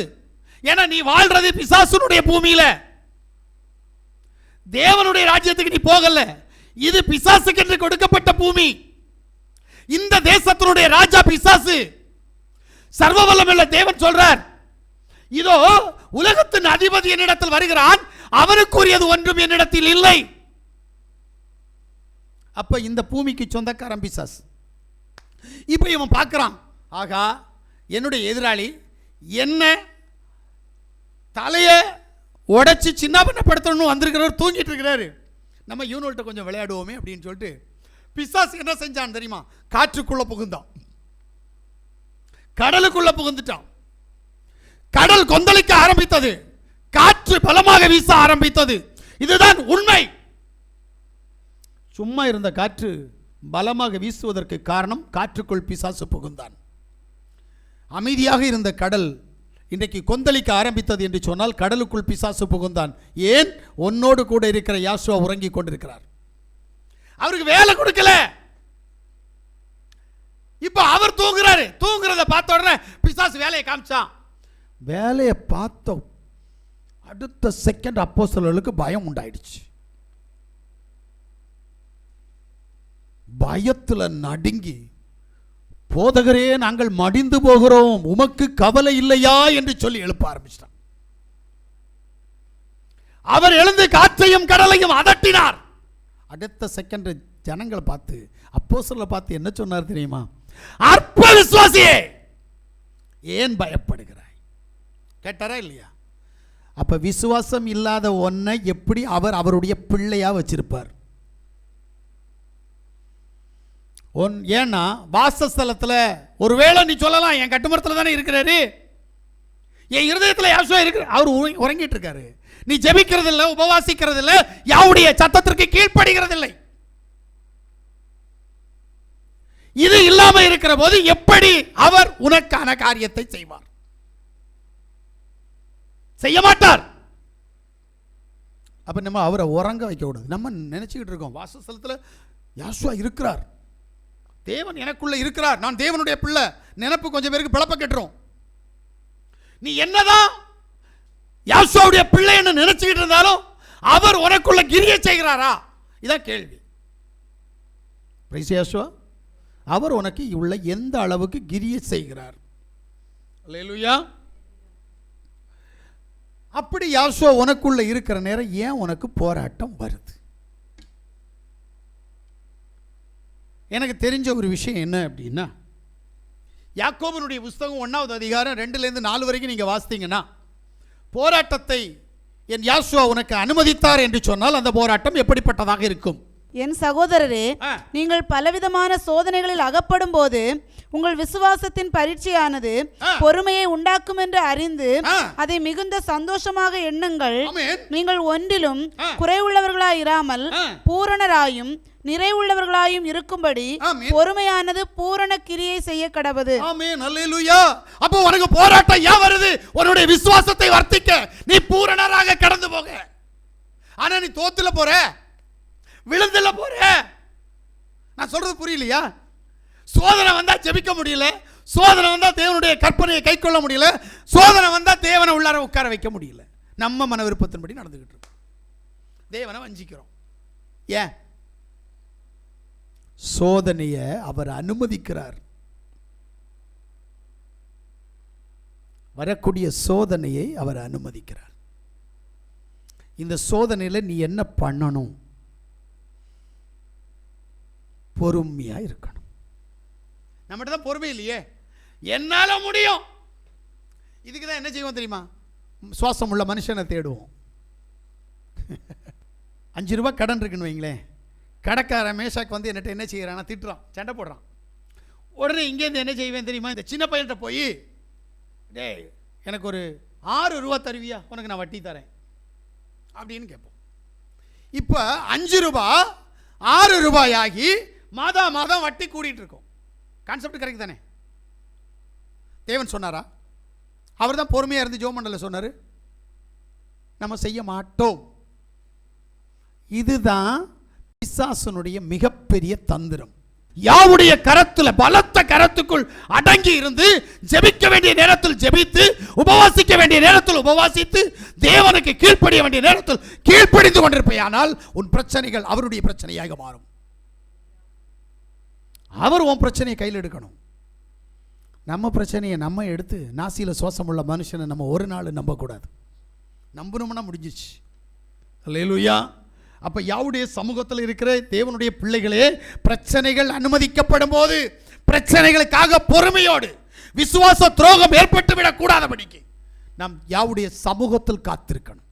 ஏன்னா நீ வாழ்றது பிசாசுனுடைய பூமியில, தேவனுடைய ராஜ்யத்துக்கு நீ போகல. இது பிசாசுக்கு என்று கொடுக்கப்பட்ட பூமி. இந்த தேசத்தினுடைய ராஜா பிசாசு. சர்வ வல்லமையுள்ள தேவன் சொல்றார், இதோ உலகத்தின் அதிபதி என்னிடத்தில் வருகிறான், அவனுக்குரியது ஒன்றும் என்னிடத்தில் இல்லை. அப்ப இந்த பூமிக்கு சொந்தக்காரன் பிசாசு. இப்ப இவன் பார்க்கிறான், ஆகா என்னுடைய எதிராளி என்ன தலைய உடைச்சு சின்ன பண்ணப்படுத்தணும் வந்திருக்கிறவர், தூங்கிட்டு இருக்கிறாரு, நம்ம யூனிட்ட கொஞ்சம் விளையாடுவோமே அப்படின்னு சொல்லிட்டு பிசாசு என்ன செஞ்சான் தெரியுமா? காற்றுக்குள்ள புகுந்தான், கடலுக்குள்ள புகுந்துட்டான். கடல் கொந்தளிக்க ஆரம்பித்தது, காற்று பலமாக வீச ஆரம்பித்தது. இதுதான் உண்மை. சும்மா இருந்த காற்று பலமாக வீசுவதற்கு காரணம் காற்றுக்குள் பிசாசு புகுந்தான். அமைதியாக இருந்த கடல் இன்றைக்கு கொந்தளிக்க ஆரம்பித்தது என்று சொன்னால் கடலுக்குள் பிசாசு புகுந்தான். ஏன்? உன்னோடு கூட இருக்கிற யாசுவா உறங்கிக் கொண்டிருக்கிறார், அவருக்கு வேலை கொடுக்கல. இப்ப அவர் தூங்குறாரு. தூங்குறத பார்த்த உடனே பிசாசு வேலையை காமிச்சான். வேலையை பார்த்த அடுத்த செகண்ட் அப்போஸ்தலர்களுக்கு பயம் உண்டாயிடுச்சு. பயத்துல நடுங்கி, போதகரே நாங்கள் மடிந்து போகிறோம், உமக்கு கவலை இல்லையா என்று சொல்லி எழுப்ப ஆரம்பிச்சிட்டான். அவர் எழுந்து காற்றையும் கடலையும் அதட்டினார். அடுத்த செகண்ட் ஜனங்களை பார்த்து, அப்போஸ்தலரை பார்த்து என்ன சொன்னார் தெரியுமா? அற்ப விசுவாசியே, ஏன் பயப்படுகிறாய்? கேட்டாரா இல்லையா? அப்ப விசுவாசம் இல்லாத ஒன்றை எப்படி அவர் அவருடைய பிள்ளையா வச்சிருப்பார்? ஏன்னா வாசஸ்தலத்தில் ஒருவேளை நீ சொல்லலாம், என் கட்டுமரத்தில் தானே இருக்கிறாரு, என் இருதயத்தில் யாசுவா இருக்கிற, அவர் உறங்கிட்டு இருக்காரு. நீ ஜெபிக்கிறது இல்லை, உபவாசிக்கிறது இல்லை, யாவுடைய சத்தத்திற்கு கீழ்ப்படுகிறது இல்லை. இது இல்லாம இருக்கிற போது எப்படி அவர் உனக்கான காரியத்தை செய்வார்? செய்ய மாட்டார். அப்ப நம்ம அவரை உறங்க வைக்க கூடாது. நம்ம நினைச்சுக்கிட்டு இருக்கோம் வாசஸ்தலத்தில் யாசுவா இருக்கிறார், தேவன் எனக்குள்ள இருக்கிறார், நான் தேவனுடைய பிள்ளை. நினைப்பு கொஞ்சம் பேருக்கு பிளப்ப கட்டுறோம். நீ என்னதான் யாசுவாவுடைய பிள்ளை என்று நினைச்சுக்கிட்டு இருந்தாலும் அவர் உனக்குள்ள கிரியை செய்கிறாரா? இதான் கேள்வி. யாசுவா அவர் உனக்கு உள்ள எந்த அளவுக்கு கிரியை செய்கிறார்? அல்லேலூயா. அப்படி யாசுவா உனக்குள்ள இருக்கிற நேரம் ஏன் உனக்கு போராட்டம் வருது? எனக்கு தெரிஞ்ச ஒரு விஷயம் என்ன அப்படின்னா, யாக்கோபனுடைய புஸ்தகம் 1வது அதிகாரம் 2லேருந்து 4 வரைக்கும் நீங்கள் வாசித்தீங்கன்னா, போராட்டத்தை என் யாசுவா உனக்கு அனுமதித்தார் என்று சொன்னால் அந்த போராட்டம் எப்படிப்பட்டதாக இருக்கும்? என் சகோதரரே, நீங்கள் பலவிதமான சோதனைகளில் அகப்படும் போது உங்கள் விசுவாசத்தின் பரீட்சையானது பொறுமையை உண்டாக்கும் என்று அறிந்து அதை மிகுந்த சந்தோஷமாக எண்ணுங்கள். நீங்கள் ஒன்றிலும் குறைவுள்ளவர்களாயிராமல் பூரணராயும் நிறைவுள்ளவர்களாயும் இருக்கும்படி பொறுமையானது பூரண கிரியை செய்ய கடவது. ஆமென். அல்லேலூயா. அப்போ உனக்கு போராட்டம் ஏன் வருது? உன்னுடைய விசுவாசத்தை வர்த்திக்க, நீ பூரணராக கடந்து போக. ஆனா நீ தோத்துல போற, விழுந்துல போற. நான் சொல்றது புரியலையா? சோதனை வந்தா ஜெபிக்க முடியல, சோதனை வந்தா தேவனுடைய கற்பனையை கைக்கொள்ள முடியல, சோதனை வந்தா தேவனை உள்ளார உட்கார வைக்க முடியல. நம்ம மன விருப்பத்தின்படி நடந்துகிட்டு இருக்கோம், தேவனை வஞ்சிக்கிறோம். ஏன்? சோதனையை அவர் அனுமதிக்கிறார். வரக்கூடிய சோதனையை அவர் அனுமதிக்கிறார். இந்த சோதனையில் நீ என்ன பண்ணணும்? பொறுமையா இருக்கணும். நம்மகிட்ட தான் பொறுமை இல்லையே. என்னால முடியும். இதுக்கு தான் என்ன செய்வோம் தெரியுமா? சுவாசம் உள்ள மனுஷனை தேடுவோம். 5 ரூபாய் கடன் இருக்குன்னு வைங்களேன், கடைக்கார மேஷாக்கு வந்து என்னட்ட என்ன செய்யறானா, திட்டுறான், சண்டை போடுறான். உடனே இங்கேருந்து என்ன செய்வேன் தெரியுமா? இந்த சின்ன பையன்கிட்ட போய், டேய் எனக்கு ஒரு 6 ரூபா தருவியா, உனக்கு நான் வட்டி தரேன் அப்படின்னு கேட்போம். இப்போ 5 ரூபாய் 6 ரூபாய் ஆகி மாதம் மாதம் வட்டி கூடிட்டு இருக்கும். கான்செப்ட் கரெக்ட் தானே? தேவன் சொன்னாரா? அவர் தான் பொறுமையாக இருந்து ஜெபம் பண்ணல சொன்னார். நம்ம செய்ய மாட்டோம். இதுதான் பிசாசனுடைய மிகப்பெரிய தந்திரம். யாவுடைய கரத்துல, பலத்த கரத்துக்குள் அடங்கி இருந்து ஜெபிக்க வேண்டிய நேரத்தில் ஜெபித்து, உபவாசிக்க வேண்டிய நேரத்தில் உபவாசித்து, தேவனுக்கு கீழ்ப்படிய வேண்டிய நேரத்தில் கீழ்ப்படிந்து கொண்டிருப்பேயானால் உன் பிரச்சனைகள் அவருடைய பிரச்சனையாக மாறும். அவர் உன் பிரச்சனையை கையில் எடுக்கணும். நம்ம பிரச்சனையை நம்ம எடுத்து நாசியில் சுவாசம் உள்ள மனுஷனை நம்ம ஒரு நாள் நம்பக்கூடாது. நம்பணும்னா முடிஞ்சிச்சு. அல்லேலூயா. அப்ப யாவுடைய சமூகத்தில் இருக்கிற தேவனுடைய பிள்ளைகளே, பிரச்சனைகள் அனுமதிக்கப்படும் போது பிரச்சனைகளுக்காக பொறுமையோடு, விசுவாச துரோகம் ஏற்பட்டு விடக்கூடாதபடிக்கு நாம் யாவுடைய சமூகத்தில் காத்திருக்கணும்.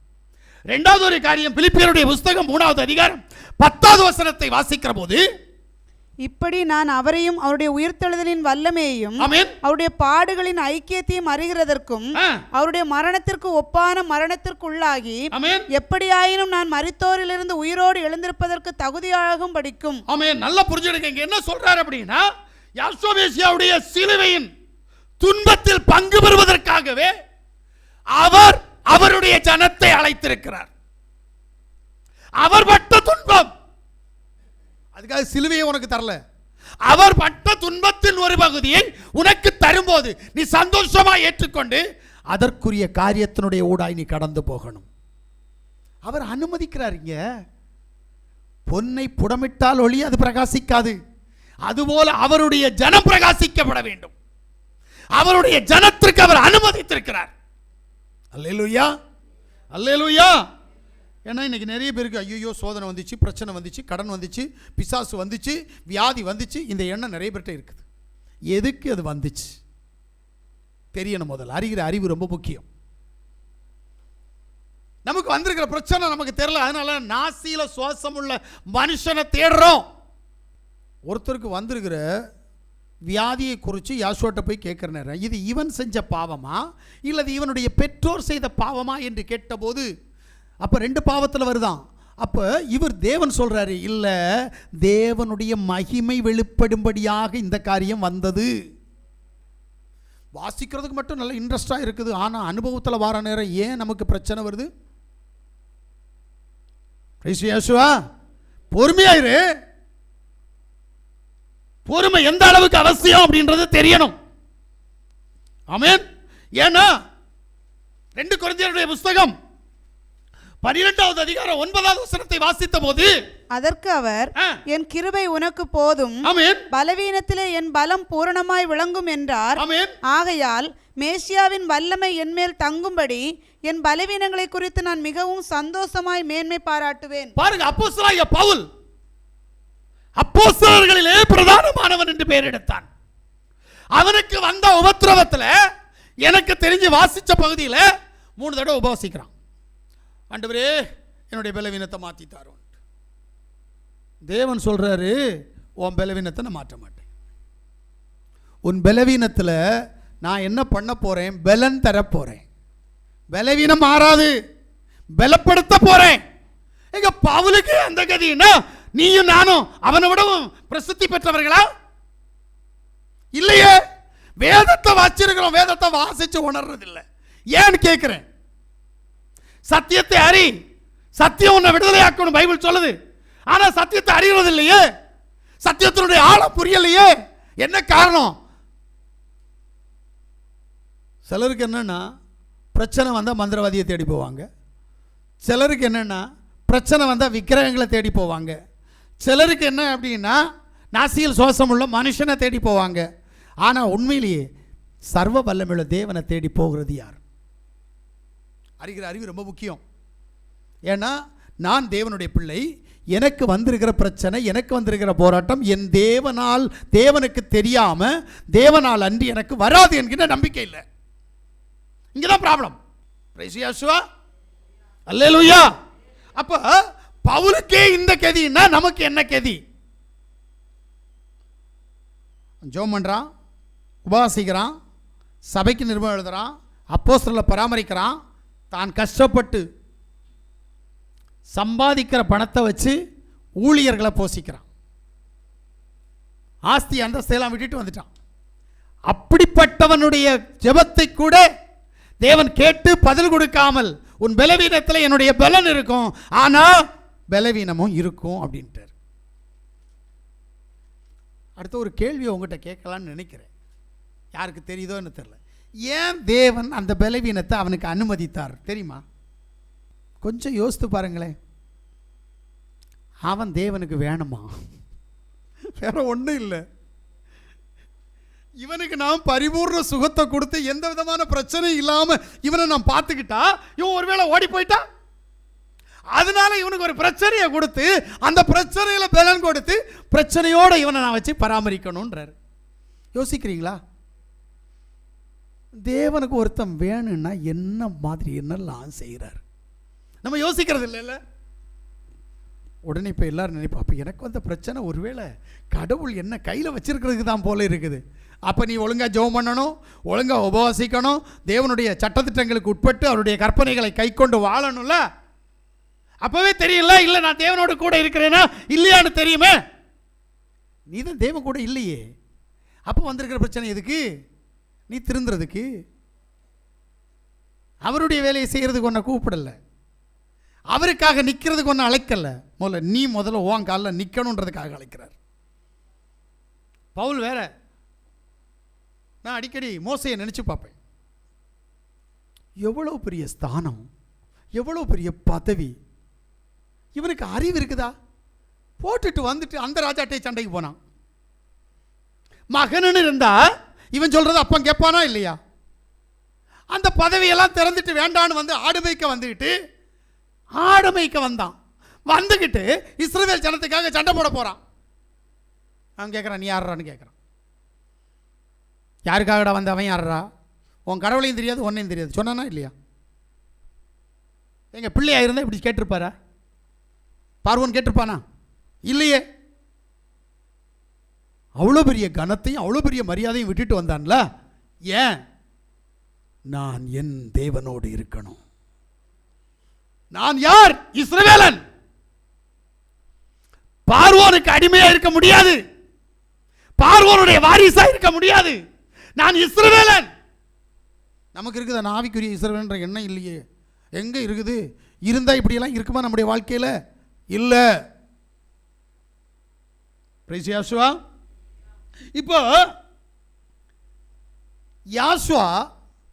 இரண்டாவது ஒரு காரியம், பிலிப்பியருடைய புஸ்தகம் 3வது அதிகாரம் 10வது வசனத்தை வாசிக்கிற போது, இப்படி நான் அவரையும் அவருடைய உயிர்த்தெழுதலின் வல்லமையையும் அவருடைய பாடுகளின் ஐக்கியத்தையும் அறிகிறதற்கும் அவருடைய மரணத்திற்கு ஒப்பான மரணத்திற்குள்ளாகி எப்படியாயினும் நான் மரித்தோரிலிருந்து உயிரோடு எழுந்திருப்பதற்கு தகுதியாகும் படிக்கும். நல்லா புரிஞ்சுடுங்க. என்ன சொல்றாரு அப்படின்னா, யாசோபேசியாவுடைய சிலுவையின் துன்பத்தில் பங்கு பெறுவதற்காகவே அவர் அவருடைய ஜனத்தை அழைத்திருக்கிறார். அவர் பட்ட துன்பம், அதுக்காக சிலுவையை உனக்கு தரல. அவர் பட்ட துன்பத்தின் ஒரு பகுதியை உனக்கு தரும்போது நீ சந்தோஷமா ஏற்றுக்கொண்டு அதற்குரிய காரியத்தினுடைய ஊடாய் நீ கடந்து போகணும். அவர் அனுமதிக்கிறார். இங்க பொன்னை புடமிட்டால் ஒளி அது பிரகாசிக்காது. அதுபோல அவருடைய ஜனம் பிரகாசிக்கப்பட வேண்டும். அவருடைய ஜனத்திற்கு அவர் அனுமதித்திருக்கிறார். அல்லேலூயா, அல்லேலூயா. ஏன்னா இன்னைக்கு நிறைய பேருக்கு ஐயோ சோதனை வந்துச்சு, பிரச்சனை வந்துச்சு, கடன் வந்துச்சு, பிசாசு வந்துச்சு, வியாதி வந்துச்சு, இந்த எண்ணம் நிறைய பேர்கிட்ட இருக்குது. எதுக்கு அது வந்துச்சு தெரியணும். முதல்ல அறிகிற அறிவு ரொம்ப முக்கியம். நமக்கு வந்திருக்கிற பிரச்சனை நமக்கு தெரியல, அதனால நாசியில சுவாசம் உள்ள மனுஷனை தேடுறோம். ஒருத்தருக்கு வந்திருக்கிற வியாதியை குறித்து யாசோட்ட போய் கேட்கிற நேரம், இது இவன் செஞ்ச பாவமா இல்லது இவனுடைய பெற்றோர் செய்த பாவமா என்று கேட்டபோது, அப்ப 2 பாவத்தில் வருதான். அப்ப இவர் தேவன் சொல்றாரு, இல்ல தேவனுடைய மகிமை வெளிப்படும்படியாக இந்த காரியம் வந்தது. வாசிக்கிறதுக்கு மட்டும் நல்ல இன்ட்ரெஸ்டா இருக்குது, ஆனா அனுபவத்தில் வார நேரம் ஏன் நமக்கு பிரச்சனை வருது? பொறுமையாயிரு. பொறுமை எந்த அளவுக்கு அவசியம் அப்படின்றது தெரியணும். ஆமென். ஏன்னா 2 கொரிந்தியருடைய புஸ்தகம் 12வது அதிகாரம் 9வது வசனத்தை வாசித்த போது, அதற்கு அவர், என் கிருபை உனக்கு போதும், பலவீனத்திலே என் பலம் பூரணமாய் விளங்கும் என்றார். ஆகையால் மேசியாவின் வல்லமை என்மேல் தங்கும்படி என் பலவீனங்களை குறித்து நான் மிகவும் சந்தோஷமாய் மேன்மை பாராட்டுவேன். பாருங்க, அப்போஸ்தலனாகிய பவுல் அப்போஸ்தலர்களிலே பிரதானமானவன் என்று பெயர் எடுத்தான். அவனுக்கு வந்த உபத்திரவத்தில் எனக்கு தெரிஞ்சு வாசிச்ச பகுதியில் 3 தடவை உபவாசிக்கிறான். ஆண்டவரே என்னுடைய பலவீனத்தை மாற்றி தாரோம். தேவன் சொல்றாரு, உன் பலவீனத்தை நான் மாற்ற மாட்டேன். உன் பலவீனத்தில் நான் என்ன பண்ண போறேன்? பலன் தர போறேன். பலவீனம் மாறாது, பலப்படுத்த போறேன். எங்க பவுலுக்கு அந்த கதினா நீயும் நானும் அவனை விடவும் பிரசித்தி பெற்றவர்களா? இல்லையே. வேதத்தை வாசிச்சிருக்கிறோம், வேதத்தை வாசிச்சு உணர்றதில்லை. ஏன்னு கேட்கிறேன். சத்தியத்தை அறி, சத்தியம் உன்னை விடுதலையாக்கணும் பைபிள் சொல்லுது. ஆனா சத்தியத்தை அறிகிறது இல்லையே, சத்தியத்தினுடைய ஆழம் புரியலையே. என்ன காரணம்? சிலருக்கு என்னன்னா பிரச்சனை வந்தால் மந்திரவாதியை தேடி போவாங்க. சிலருக்கு என்னன்னா பிரச்சனை வந்தால் விக்கிரகங்களை தேடி போவாங்க. சிலருக்கு என்ன அப்படின்னா நாசியில் சுவாசம் உள்ள மனுஷனை தேடி போவாங்க. ஆனால் உண்மையிலேயே சர்வ வல்லமையுள்ள தேவனை தேடி போகிறது யார்? அறிகிற அறிவு ரொம்ப முக்கியம். ஏன்னா நான் தேவனுடைய பிள்ளை, எனக்கு வந்திருக்கிற பிரச்சனை, எனக்கு வந்திருக்கிற போராட்டம் என் தேவனால், தேவனுக்கு தெரியாம தேவனால் அன்றி எனக்கு வராது என்கிற நம்பிக்கை இல்லை. இங்கதான் ப்ராப்ளம். அல்லேலூயா. அப்ப பவுலுக்கே இந்த கதின்னா நமக்கு என்ன கதி? ஜெபம் பண்றான், உபவாசிக்கிறான், சபைக்கு நிருபம் எழுதுறான், அப்போஸ்தலரை பராமரிக்கிறான், தான் கஷ்டப்பட்டு சம்பாதிக்கிற பணத்தை வச்சு ஊழியர்களை போஷிக்கிறான், ஆஸ்தி அந்தஸ்தையெல்லாம் விட்டுட்டு வந்துட்டான். அப்படிப்பட்டவனுடைய ஜெபத்தை கூட தேவன் கேட்டு பதில் கொடுக்காமல், உன் பலவீனத்தில் என்னுடைய பலன் இருக்கும், ஆனா பலவீனமும் இருக்கும் அப்படின்ட்டார். அடுத்த ஒரு கேள்வியை உங்ககிட்ட கேட்கலான்னு நினைக்கிறேன், யாருக்கு தெரியுதோ என்ன தெரியல. ஏன் தேவன் அந்த பலவீனத்தை அவனுக்கு அனுமதித்தார் தெரியுமா? கொஞ்சம் யோசித்து பாருங்களேன். அவன் தேவனுக்கு வேணுமா? வேற ஒன்றும் இல்லை. இவனுக்கு நாம் பரிபூர்ண சுகத்தை கொடுத்து எந்த விதமான பிரச்சனையும் இல்லாமல் இவனை நாம் பார்த்துக்கிட்டா இவன் ஒருவேளை ஓடி போயிட்டா, அதனால இவனுக்கு ஒரு பிரச்சனையை கொடுத்து அந்த பிரச்சனையில பலன் கொடுத்து பிரச்சனையோட இவனை நான் வச்சு பராமரிக்கணும்ன்றார். யோசிக்கிறீங்களா? தேவனுக்கு ஒருத்தன் வேணும்னா என்ன மாதிரி என்னெல்லாம் செய்கிறார் நம்ம யோசிக்கிறது இல்லைல்ல. உடனே இப்போ எல்லாரும் நினைப்பா, அப்போ எனக்கு வந்த பிரச்சனை ஒருவேளை கடவுள் என்ன கையில் வச்சிருக்கிறதுக்கு தான் போல இருக்குது. அப்போ நீ ஒழுங்காக ஜெபம் பண்ணணும், ஒழுங்காக உபவாசிக்கணும், தேவனுடைய சட்டத்திட்டங்களுக்கு உட்பட்டு அவருடைய கற்பனைகளை கை கொண்டு வாழணும்ல. அப்போவே தெரியல, இல்லை நான் தேவனோட கூட இருக்கிறேனா இல்லையான்னு தெரியுமே. நீ தான் தேவன் கூட இல்லையே, அப்போ வந்திருக்கிற பிரச்சனை எதுக்கு? நீ திருந்துறதுக்கு. அவருடைய வேலையை செய்கிறதுக்கு ஒன்றை கூப்பிடலை, அவருக்காக நிற்கிறதுக்கு ஒன்று அழைக்கல. முதல்ல உன் காலில் நிற்கணுன்றதுக்காக அழைக்கிறார். பவுல் வேற. நான் அடிக்கடி மோசையை நினச்சி பார்ப்பேன். எவ்வளோ பெரிய ஸ்தானம், எவ்வளோ பெரிய பதவி, இவனுக்கு அறிவு இருக்குதா? போட்டுட்டு வந்துட்டு அந்த ராஜாட்டை சண்டைக்கு போனான். மகனுன்னு இருந்தா இவன் சொல்றது அப்பன் கேட்பானா இல்லையா? அந்த பதவியெல்லாம் திறந்துட்டு வேண்டான்னு வந்து ஆடு மேய்க்க வந்துக்கிட்டு ஆடு மேய்க்க வந்தான். வந்துக்கிட்டு இஸ்ரவேல் ஜனத்துக்காக சண்டை போட போறான். அவன் கேட்குறான், நீ யாருறான்னு கேட்குறான். யாருக்காகடா வந்து அவன் யாருறா? உன் கடவுளையும் தெரியாது, ஒன்னையும் தெரியாது சொன்னானா இல்லையா? எங்க பிள்ளையா இருந்தால் இப்படி கேட்டிருப்பாரா? பார்வோன் கேட்டிருப்பானா? இல்லையே. அவ்வளோ பெரிய கனத்தையும் அவ்வளோ பெரிய மரியாதையும் விட்டுட்டு வந்தான்ல. ஏன்? நான் என் தேவனோடு இருக்கணும். நான் யார்? இஸ்ரவேலன். பார்வோனுக்கு அடிமையா இருக்க முடியாது, பார்வோனுடைய வாரிசா இருக்க முடியாது. நான் இஸ்ரவேலன். நமக்கு இருக்குது ஆவிக்குரிய இஸ்ரவேல்ன்ற எண்ணம் இல்லையே. எங்க இருக்குது? இருந்தா இப்படியெல்லாம் இருக்குமா நம்முடைய வாழ்க்கையில்? இல்ல. பிரைஸ் யாசுவா. இப்போ யாசுவா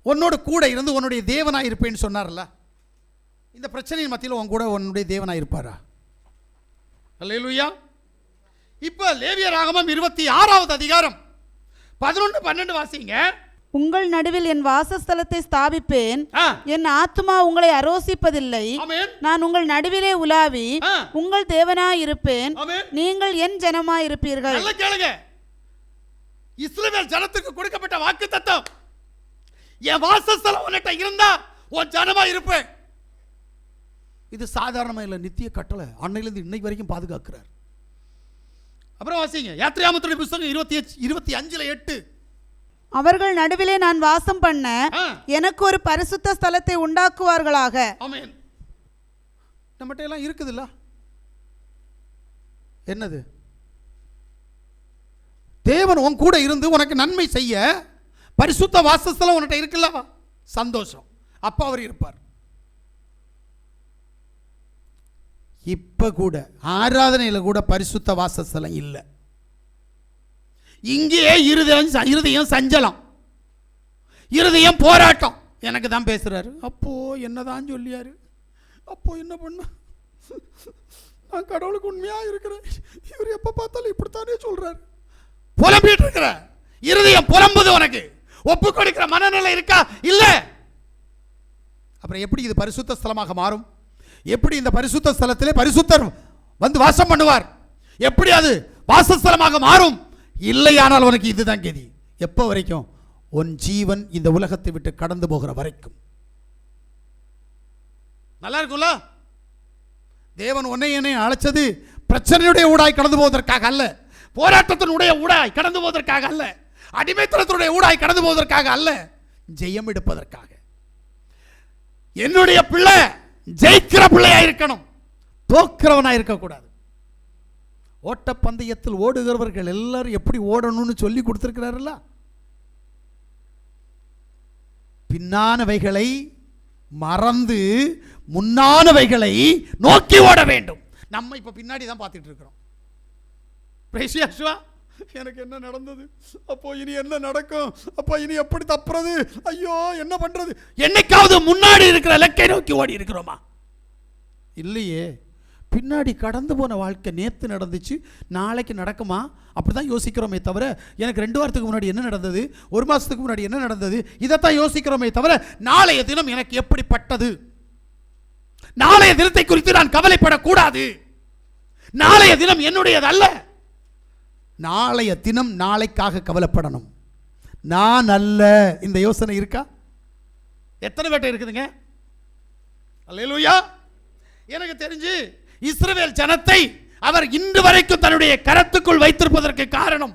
உன்னோட கூட இருந்து உன்னுடைய தேவனாய் இருப்பேன்னு சொன்னார்ல. இந்த பிரச்சனையின் மத்தியில் உன் கூட உன்னுடைய தேவனாய் இருப்பாரா? அல்லேலூயா. இப்போ லேவியராகமம் 26வது அதிகாரம் 11-12 வாசிங்க. உங்கள் நடுவில் என் வாசஸ்தலத்தை ஸ்தாபிப்பேன், என் ஆத்துமா உங்களை அரோசிப்பதில்லை. நான் உங்கள் நடுவிலே உலாவி உங்கள் தேவனாய் இருப்பேன், நீங்கள் என் ஜனமாய் இருப்பீர்கள். நல்லா கேளுங்க. இஸ்ரவேல் ஜனத்துக்கு கொடுக்கப்பட்ட வாக்குத்தத்தம், என் வாசஸ்தலம் உன்கிட்ட இருந்தா உன் ஜனமா இருப்பேன். இது சாதாரணமா இல்ல, நித்திய கட்டளை. அன்னையிலிருந்து இன்னைக்கு வரைக்கும் பாதுகாக்கிறார். அப்புறம் வாசிங்க யாத்திராகமத்துடைய புத்தகம் 25:8. அவர்கள் நடுவிலே நான் வாசம் பண்ண எனக்கு ஒரு பரிசுத்த ஸ்தலத்தை உண்டாக்குவார்களாக. ஆமென். நம்மகிட்ட எல்லாம் இருக்குதுல்ல. என்னது? தேவன் உன் கூட இருந்து உனக்கு நன்மை செய்ய பரிசுத்த வாசஸ்தலம் உன்கிட்ட இருக்குல்ல. சந்தோஷம். அப்ப அவர் இருப்பார். இப்ப கூட ஆராதனையில கூட பரிசுத்த வாசஸ்தலம் இல்லை. இங்கேயே இருதயம் சஞ்சலம், இருதயம் போராட்டம். எனக்கு தான் பேசுறாரு, அப்போ என்னதான் சொல்லியாரு, அப்போ என்ன பண்ண, நான் கடவுளுக்கு உண்மையா இருக்கிறேன், இவர் எப்ப பார்த்தாலும் இப்படித்தானே சொல்றாரு. புலம்பிட்டு இருக்கிற இருதயம் புலம்புது. உனக்கு ஒப்பு கொடுக்கிற மனநிலை இருக்கா? இல்ல. அப்புறம் எப்படி இது பரிசுத்த ஸ்தலமாக மாறும்? எப்படி இந்த பரிசுத்த ஸ்தலத்திலே பரிசுத்தர் வந்து வாசம் பண்ணுவார்? எப்படி அது வாசஸ்தலமாக மாறும்? இல்லையானால் உனக்கு இதுதான் கதி. எப்போ வரைக்கும்? உன் ஜீவன் இந்த உலகத்தை விட்டு கடந்து போகிற வரைக்கும். நல்லா இருக்கும்ல? தேவன் உன்னை என்னை அழைச்சது பிரச்சனையுடைய ஊடாய் கடந்து போவதற்காக அல்ல, போராட்டத்தினுடைய ஊடாய் கடந்து போவதற்காக அல்ல, அடிமைத்தனத்தினுடைய ஊடாய் கடந்து போவதற்காக அல்ல, ஜெயம் எடுப்பதற்காக. என்னுடைய பிள்ளை ஜெயிக்கிற பிள்ளையா இருக்கணும், தோக்கிறவனா இருக்கக்கூடாது. ஓட்டப்பந்தயத்தில் ஓடுகிறவர்கள் எல்லாரும் எப்படி ஓடணும்னு சொல்லி கொடுத்திருக்கிறார்களா? பின்னானவைகளை மறந்து முன்னானவைகளை நோக்கி ஓட வேண்டும். நம்ம இப்போ பின்னாடி தான் பார்த்துட்டு இருக்கிறோம். பிரேசியாஷ்வா, எனக்கு என்ன நடந்தது, அப்போ இனி என்ன நடக்கும், அப்போ இனி எப்படி தப்புறது, ஐயோ என்ன பண்றது, என்னைக்காவது முன்னாடி இருக்கிற இலக்கை நோக்கி ஓடி இருக்கிறோமா? இல்லையே. பின்னாடி கடந்து போன வாழ்க்கை நேற்று நடந்துச்சு, நாளைக்கு நடக்குமா, அப்படிதான் யோசிக்கிறோமே தவிர எனக்கு 2 வாரத்துக்கு முன்னாடி என்ன நடந்தது, 1 மாதத்துக்கு முன்னாடி என்ன நடந்தது, இதைத்தான் யோசிக்கிறோமே தவிர நாளைய தினம் எனக்கு எப்படிப்பட்டது, நாளைய தினத்தை குறித்து நான் கவலைப்படக்கூடாது. நாளைய தினம் என்னுடையது அல்ல. நாளைய தினம் நாளைக்காக கவலைப்படணும். நான் அல்ல. இந்த யோசனை இருக்கா? எத்தனை பேர்ட்ட இருக்குதுங்க? அல்லேலூயா. எனக்கு தெரிஞ்சு இஸ்ரவேல் ஜனத்தை அவர் இன்று வரைக்கும் தன்னுடைய கரத்துக்குள் வைத்திருப்பதற்கு காரணம்,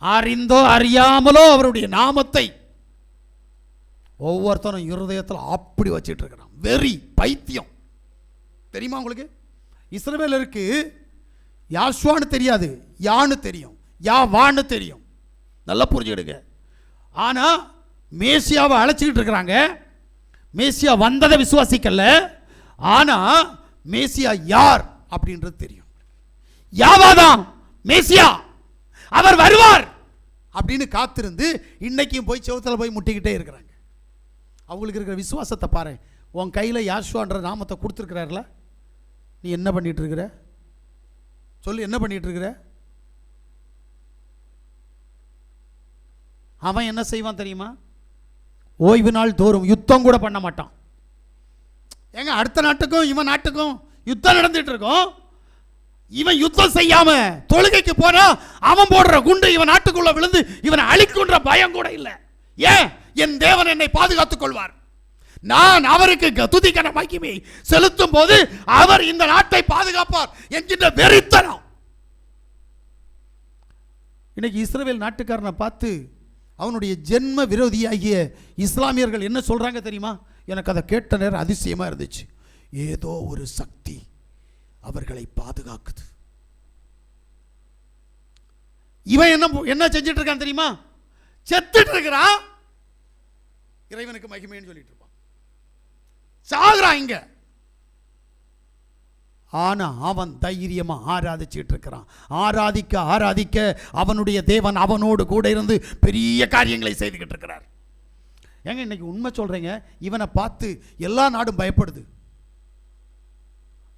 அறிந்தோ அறியாமலோ அவருடைய நாமத்தை ஒவ்வொருத்தரும் இருதயத்தில் அப்படி வச்சிட்டு இருக்கிறான். வெறி, பைத்தியம். தெரியுமா உங்களுக்கு? இஸ்ரவேலருக்கு யாஷ்வான்னு தெரியாது, யான்னு தெரியும், யாவான்னு தெரியும். நல்லா புரிஞ்சுக்கிடுங்க. ஆனால் மேசியாவை அழைச்சிக்கிட்டு இருக்கிறாங்க. மேசியா வந்ததை விசுவாசிக்கல, ஆனால் மேசியா யார் அப்படின்றது தெரியும். யாவாதான் மேசியா, அவர் வருவார் அப்படின்னு காத்திருந்து இன்னைக்கும் போய் செவுத்தில் போய் முட்டிக்கிட்டே இருக்கிறாங்க. அவங்களுக்கு இருக்கிற விசுவாசத்தை பாரு. உன் கையில் யாஷ்வான்ற நாமத்தை கொடுத்துருக்கிறார்ல, நீ என்ன பண்ணிட்டு இருக்கிற சொல்லு, என்ன பண்ணிட்டு இருக்கிற? அவன் என்ன செய்வான் தெரியுமா? ஓய்வு நாள் தோறும் யுத்தம் கூட பண்ண மாட்டான். ஏங்க, அடுத்த நாட்டுக்கும் இவன் நாட்டுக்கும் யுத்தம் நடந்துட்டு இருக்கும். இவன் யுத்தம் செய்யாம தொழுகைக்கு போனா அவன் போடுற குண்டு இவன் நாட்டுக்குள்ள விழுந்து இவனை அழிக்குன்ற பயம் கூட இல்லை. ஏன்? என் தேவன் என்னை பாதுகாத்துக் கொள்வார். நான் அவருக்கு துதிக்கன மகிமை செலுத்தும் போது அவர் இந்த நாட்டை பாதுகாப்பார் என்கின்ற வெறித்தனம். இன்னைக்கு இஸ்ரவேல் நாட்டுக்காரனை பார்த்து அவனுடைய ஜென்ம விரோதியாகிய இஸ்லாமியர்கள் என்ன சொல்றாங்க தெரியுமா? எனக்கு அதை கேட்ட நேரம் அதிசயமா இருந்துச்சு. ஏதோ ஒரு சக்தி அவர்களை பாதுகாக்குது. இவன் என்ன செஞ்சிட்டு இருக்கான் தெரியுமா? செத்துட்டு இருக்கிறான், இறைவனுக்கு மகிமைன்னு சொல்லிட்டு இருப்பான், சாகுறான் இங்க. ஆனா அவன் தைரியமா ஆராதிச்சுட்டு இருக்கிறான். ஆராதிக்க ஆராதிக்க அவனுடைய தேவன் அவனோடு கூட இருந்து பெரிய காரியங்களை செய்துகிட்டு இருக்கிறார். ஏங்க, இன்னைக்கு உண்மை சொல்றேங்க, இவனை பார்த்து எல்லா நாடும் பயப்படுது.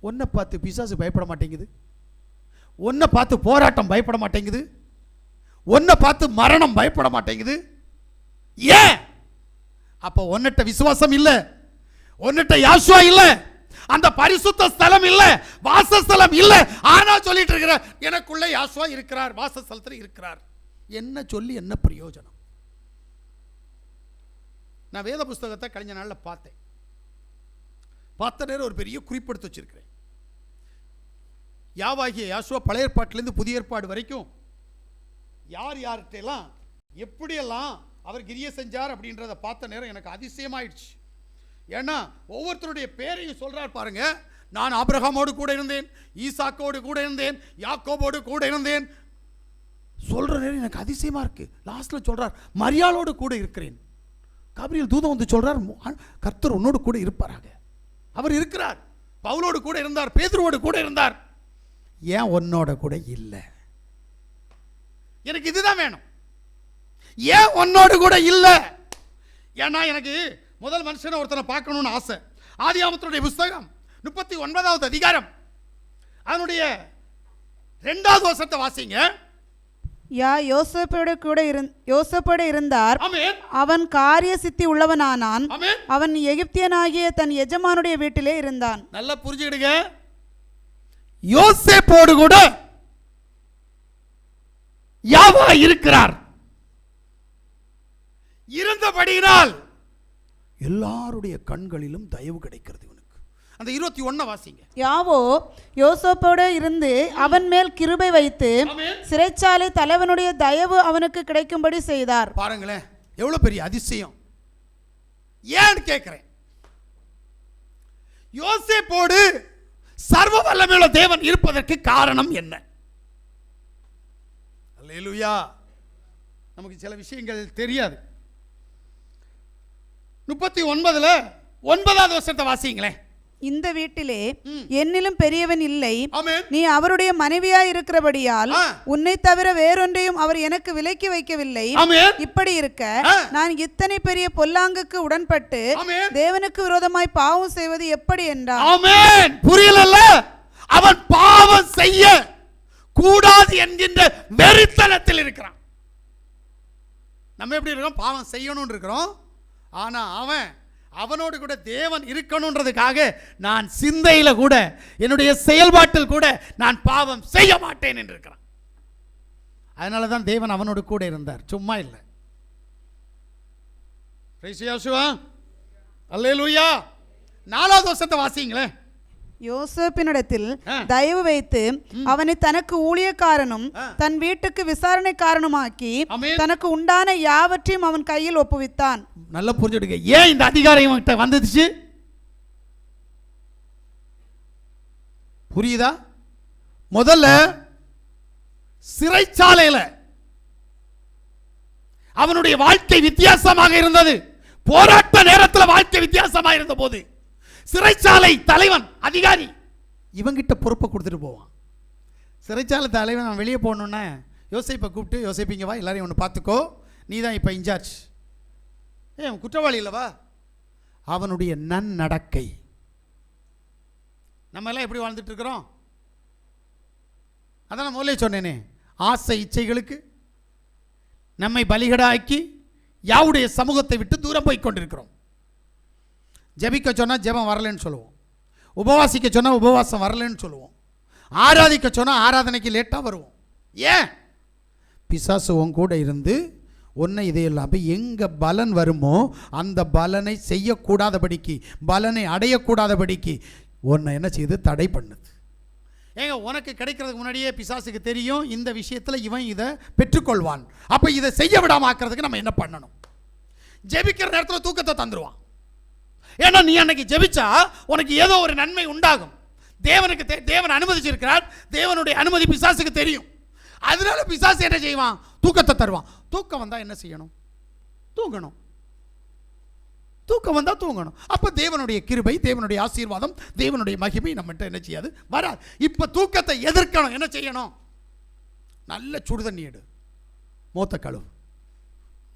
ஒன்றை பார்த்து பிசாசு பயப்பட மாட்டேங்குது, ஒன்றை பார்த்து போராட்டம் பயப்பட மாட்டேங்குது, ஒன்றை பார்த்து மரணம் பயப்பட மாட்டேங்குது. ஏன்? அப்போ ஒன்னிட்ட விசுவாசம் இல்லை, ஒன்னிட்ட யாசுவா இல்லை, அந்த பரிசுத்த ஸ்தலம் இல்லை, வாசஸ்தலம் இல்லை. ஆனா சொல்லிட்டு இருக்கிற எனக்குள்ள யாசுவா இருக்கிறார், வாசஸ்தலத்தில் இருக்கிறார். என்ன சொல்லி என்ன பிரயோஜனம்? நான் வேத புஸ்தகத்தை கழிஞ்ச நாளில் பார்த்தேன். பார்த்த நேரம் ஒரு பெரிய குறிப்பெடுத்து வச்சிருக்கிறேன். யாவாகிய யாசுவா பழைய ஏற்பாட்டிலிருந்து புதிய ஏற்பாடு வரைக்கும் யார் யார்கிட்டெல்லாம் எப்படியெல்லாம் அவர் கிரியை செஞ்சார் அப்படின்றத பார்த்த நேரம் எனக்கு அதிசயமாயிடுச்சு. ஏன்னா ஒவ்வொருத்தருடைய பேரையும் சொல்றார் பாருங்க. நான் ஆபிரகாமோடு கூட இருந்தேன், ஈசாக்கோடு கூட இருந்தேன், யாக்கோபோடு கூட இருந்தேன் சொல்ற நேரம் எனக்கு அதிசயமா இருக்கு. லாஸ்ட்ல சொல்றார் மரியாளோடு கூட இருக்கிறேன். காபிரியல் தூதன் வந்து சொல்றார், கர்த்தர் உன்னோடு கூட இருப்பாராக. அவர் இருக்கிறார். பவுலோடு கூட இருந்தார், பேதுருவோடு கூட இருந்தார். ஏன் உன்னோட கூட இல்லை? எனக்கு இதுதான் வேணும். ஏன் உன்னோடு கூட இல்லை? ஏன்னா எனக்கு முதல் மனுஷனை ஒருத்தனை பார்க்கணும்னு ஆசை. ஆதியாகமத்தினுடைய புஸ்தகம் 39வது அதிகாரம் அதனுடைய 2வது வசனத்தை வாசிங்க. யோசேப்போடு இருந்தார். அவன் காரிய சித்தி உள்ளவனானான். அவன் எகிப்தியனாகிய தன் எஜமானுடைய வீட்டிலே இருந்தான். நல்லா புரிஞ்சுக்கிடுங்க. யோசேப்போடு கூட யாவா இருக்கிறார். இருந்தபடியினால் எல்லாருடைய கண்களிலும் தயவு கிடைக்கிறது இவனுக்கு. அந்த 21 வாசிங்க. யாவோ யோசேப்போடு இருந்து அவன் மேல் கிருபை வைத்து சிறைச்சாலை தலைவனுடைய தயவு அவனுக்கு கிடைக்கும்படி செய்தார். பாருங்களேன், எவ்வளவு பெரிய அதிசயம். ஏன்னு கேட்கிறேன். யோசேப்போடு சர்வ வல்லமையுள்ள தேவன் இருப்பதற்கு காரணம் என்ன? அல்லேலூயா. நமக்கு சில விஷயங்கள் தெரியாது. 39ல 9வது வசனத்தை வாசிங்களேன். இந்த வீட்டிலே என்னிலும் பெரியவன் இல்லை, ஆமென். நீ அவருடைய மனைவியாய் இருக்கிறபடியால் உன்னை தவிர வேறொன்றையும் அவர் எனக்கு விலக்கி வைக்கவில்லை. ஆமென். இப்படி இருக்க நான் இத்தனை பெரிய பொல்லாங்குக்கு உடன்பட்டு ஆமென். தேவனுக்கு விரோதமாய் பாவம் செய்வது எப்படி என்றார். ஆமென். புரியலல்ல? அவன் பாவம் செய்ய கூடாது என்கின்ற வெறித்தனத்தில் இருக்கிறான். நம்ம எப்படி இருக்கோம்? பாவம் செய்யணும்னு இருக்கிறோம். ஆனா அவனோடு கூட தேவன் இருக்கணும்ன்றதுக்காக நான் சிந்தையில கூட என்னுடைய செயல்பாட்டில் கூட நான் பாவம் செய்ய மாட்டேன் என்று இருக்கிறான். அதனால தான் தேவன் அவனோடு கூட இருந்தார், சும்மா இல்லை. அல்லேலூயா. 4வது வசனத்தை வாசிங்களேன். யோசேப்பினிடத்தில் தயவு வைத்து அவனை தனக்கு ஊழியக்காரனும் தன் வீட்டுக்கு விசாரணைக்காரனுமாக்கி தனக்கு உண்டான யாவற்றையும் அவன் கையில் ஒப்புவித்தான். நல்லா புரிஞ்சுடுங்க, ஏன் இந்த அதிகாரம் இவன்கிட்ட வந்துச்சு புரியுதா? முதல்ல சிறைச்சாலையில அவனுடைய வாழ்க்கை வித்தியாசமாக இருந்தது. போராட்ட நேரத்தில் வாழ்க்கை வித்தியாசமாக இருந்த போது சிறைச்சாலை தலைவன் அதிகாரி இவங்கிட்ட பொறுப்பை கொடுத்துட்டு போவான். சிறைச்சாலை தலைவன் அவன் வெளியே போகணுன்னா யோசேப்பை கூப்பிட்டு, யோசேப்பிங்க வா, எல்லாரையும் ஒன்று பார்த்துக்கோ, நீ தான் இப்போ இன்சார்ஜ். குற்றவாளி இல்லவா? அவனுடைய நன்னடக்கை. நம்ம எல்லாம் எப்படி வாழ்ந்துட்டு இருக்கிறோம்? அதான் நான் முதலே சொன்னேனே, ஆசை இச்சைகளுக்கு நம்மை பலிகடாக்கி யாவுடைய சமூகத்தை விட்டு தூரம் போய் கொண்டிருக்கிறோம். ஜெபிக்க சொன்னால் ஜெபம் வரலன்னு சொல்லுவோம், உபவாசிக்க சொன்னால் உபவாசம் வரலன்னு சொல்லுவோம், ஆராதிக்க சொன்னால் ஆராதனைக்கு லேட்டாக வருவோம். ஏன்? பிசாசு உன் கூட இருந்து ஒன்றை இதையெல்லாம் அப்போ எங்கே பலன் வருமோ அந்த பலனை செய்யக்கூடாதபடிக்கு, பலனை அடையக்கூடாதபடிக்கு ஒன்றை என்ன செய்து தடை பண்ணுது. ஏங்க, உனக்கு கிடைக்கிறதுக்கு முன்னாடியே பிசாசுக்கு தெரியும் இந்த விஷயத்தில் இவன் இதை பெற்றுக்கொள்வான். அப்போ இதை செய்ய விடாமல் ஆக்கிறதுக்கு நம்ம என்ன பண்ணணும்? ஜெபிக்கிற நேரத்தில் தூக்கத்தை தந்துடுவான். ஏன்னா நீ அன்னைக்கு ஜெபிச்சா உனக்கு ஏதோ ஒரு நன்மை உண்டாகும். தேவன் அனுமதிச்சிருக்கிறார். தேவனுடைய அனுமதி பிசாசுக்கு தெரியும். அதனால பிசாசு என்ன செய்வான்? தூக்கத்தை தருவான். தூக்கம் வந்தால் என்ன செய்யணும்? தூங்கணும். தூக்கம் வந்தால் தூங்கணும். அப்போ தேவனுடைய கிருபை, தேவனுடைய ஆசீர்வாதம், தேவனுடைய மகிமை நம்மகிட்ட என்ன செய்யாது? வராது. இப்போ தூக்கத்தை எதிர்க்கணும். என்ன செய்யணும்? நல்ல சுடு தண்ணி எடு, மூத்த கழுவு,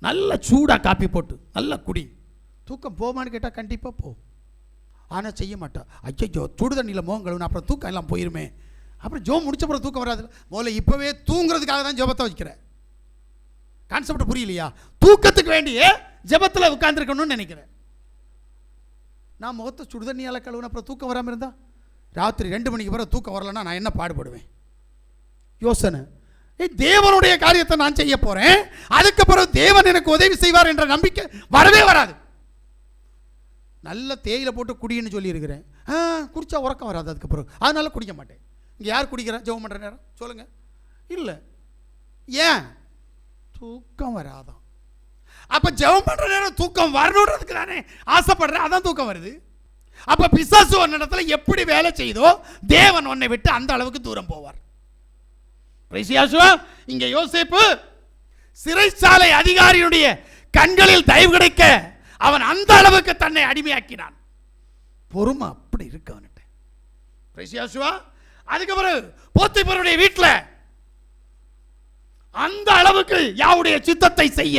நல்ல சூடாக காப்பி போட்டு நல்ல குடி. தூக்கம் போமான்னு கேட்டால் கண்டிப்பாக போ. ஆனால் செய்ய மாட்டேன். ஐயோ, சுடு தண்ணியில் மோகம் கழுவுனா அப்புறம் தூக்கம் எல்லாம் போயிருமே. அப்புறம் ஜோம் முடிச்ச அப்புறம் தூக்கம் வராது. முதல்ல இப்போவே தூங்குறதுக்காக தான் ஜெபத்தை வைக்கிறேன். கான்செப்ட் புரியலையா? தூக்கத்துக்கு வேண்டிய ஜெபத்தில் உட்கார்ந்துருக்கணும்னு நினைக்கிறேன். நான் முகத்தை சுடுதண்ணியால் கழுவுன அப்புறம் தூக்கம் வராமல் இருந்தா, ராத்திரி 2 மணிக்கு பிறகு தூக்கம் வரலன்னா நான் என்ன பாடுபடுவேன்? யோசனை. தேவனுடைய காரியத்தை நான் செய்ய போறேன், அதுக்கு பிறகு தேவன் எனக்கு உதவி செய்வார் என்ற நம்பிக்கை வரவே வராது. நல்ல தேயிலை போட்டு குடின்னு சொல்லியிருக்கிறேன், குடிச்சா உறக்கம் வராது அதுக்கு பிறகு. அதனால குடிக்க மாட்டேன். இங்கே யார் குடிக்கிறா ஜெபம் பண்ணுற நேரம்? சொல்லுங்க. இல்லை. ஏன்? தூக்கம் வராதான். அப்ப ஜெபம் பண்ற நேரம் தூக்கம் வரணுன்றதுக்கு தானே ஆசைப்படுறேன், அதான் தூக்கம் வருது. அப்ப பிசாசு ஒரு இடத்துல எப்படி வேலை செய்தோ தேவன் உன்னை விட்டு அந்த அளவுக்கு தூரம் போவார். இங்க யோசேப்பு சிறைச்சாலை அதிகாரியுடைய கண்களில் தயவு கிடைக்க அவன் அந்த அளவுக்கு தன்னை அடிமையாக்கினான். பொறுமை அப்படி இருக்கு அவன்கிட்ட. அதுக்கப்புறம் போத்திபருடைய வீட்டில் அந்த அளவுக்கு யாவுடைய சித்தத்தை செய்ய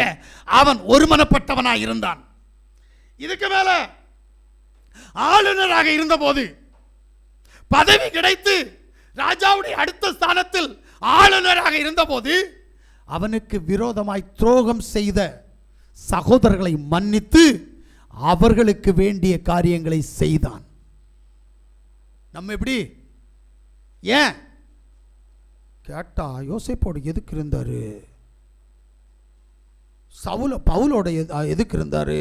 அவன் ஒருமனப்பட்டவனாய் இருந்தான். இதுக்கு மேல ஆளுநராக இருந்தபோது பதவி கிடைத்து ராஜாவுடைய அடுத்த ஸ்தானத்தில் ஆளுநராக இருந்தபோது அவனுக்கு விரோதமாய் துரோகம் செய்த சகோதரர்களை மன்னித்து அவர்களுக்கு வேண்டிய காரியங்களை செய்தான். நம்ம எப்படி? ஏன் கேட்டா யோசேப்போடு எதுக்கு இருந்தாரு? பவுலோட எதுக்கு இருந்தாரு?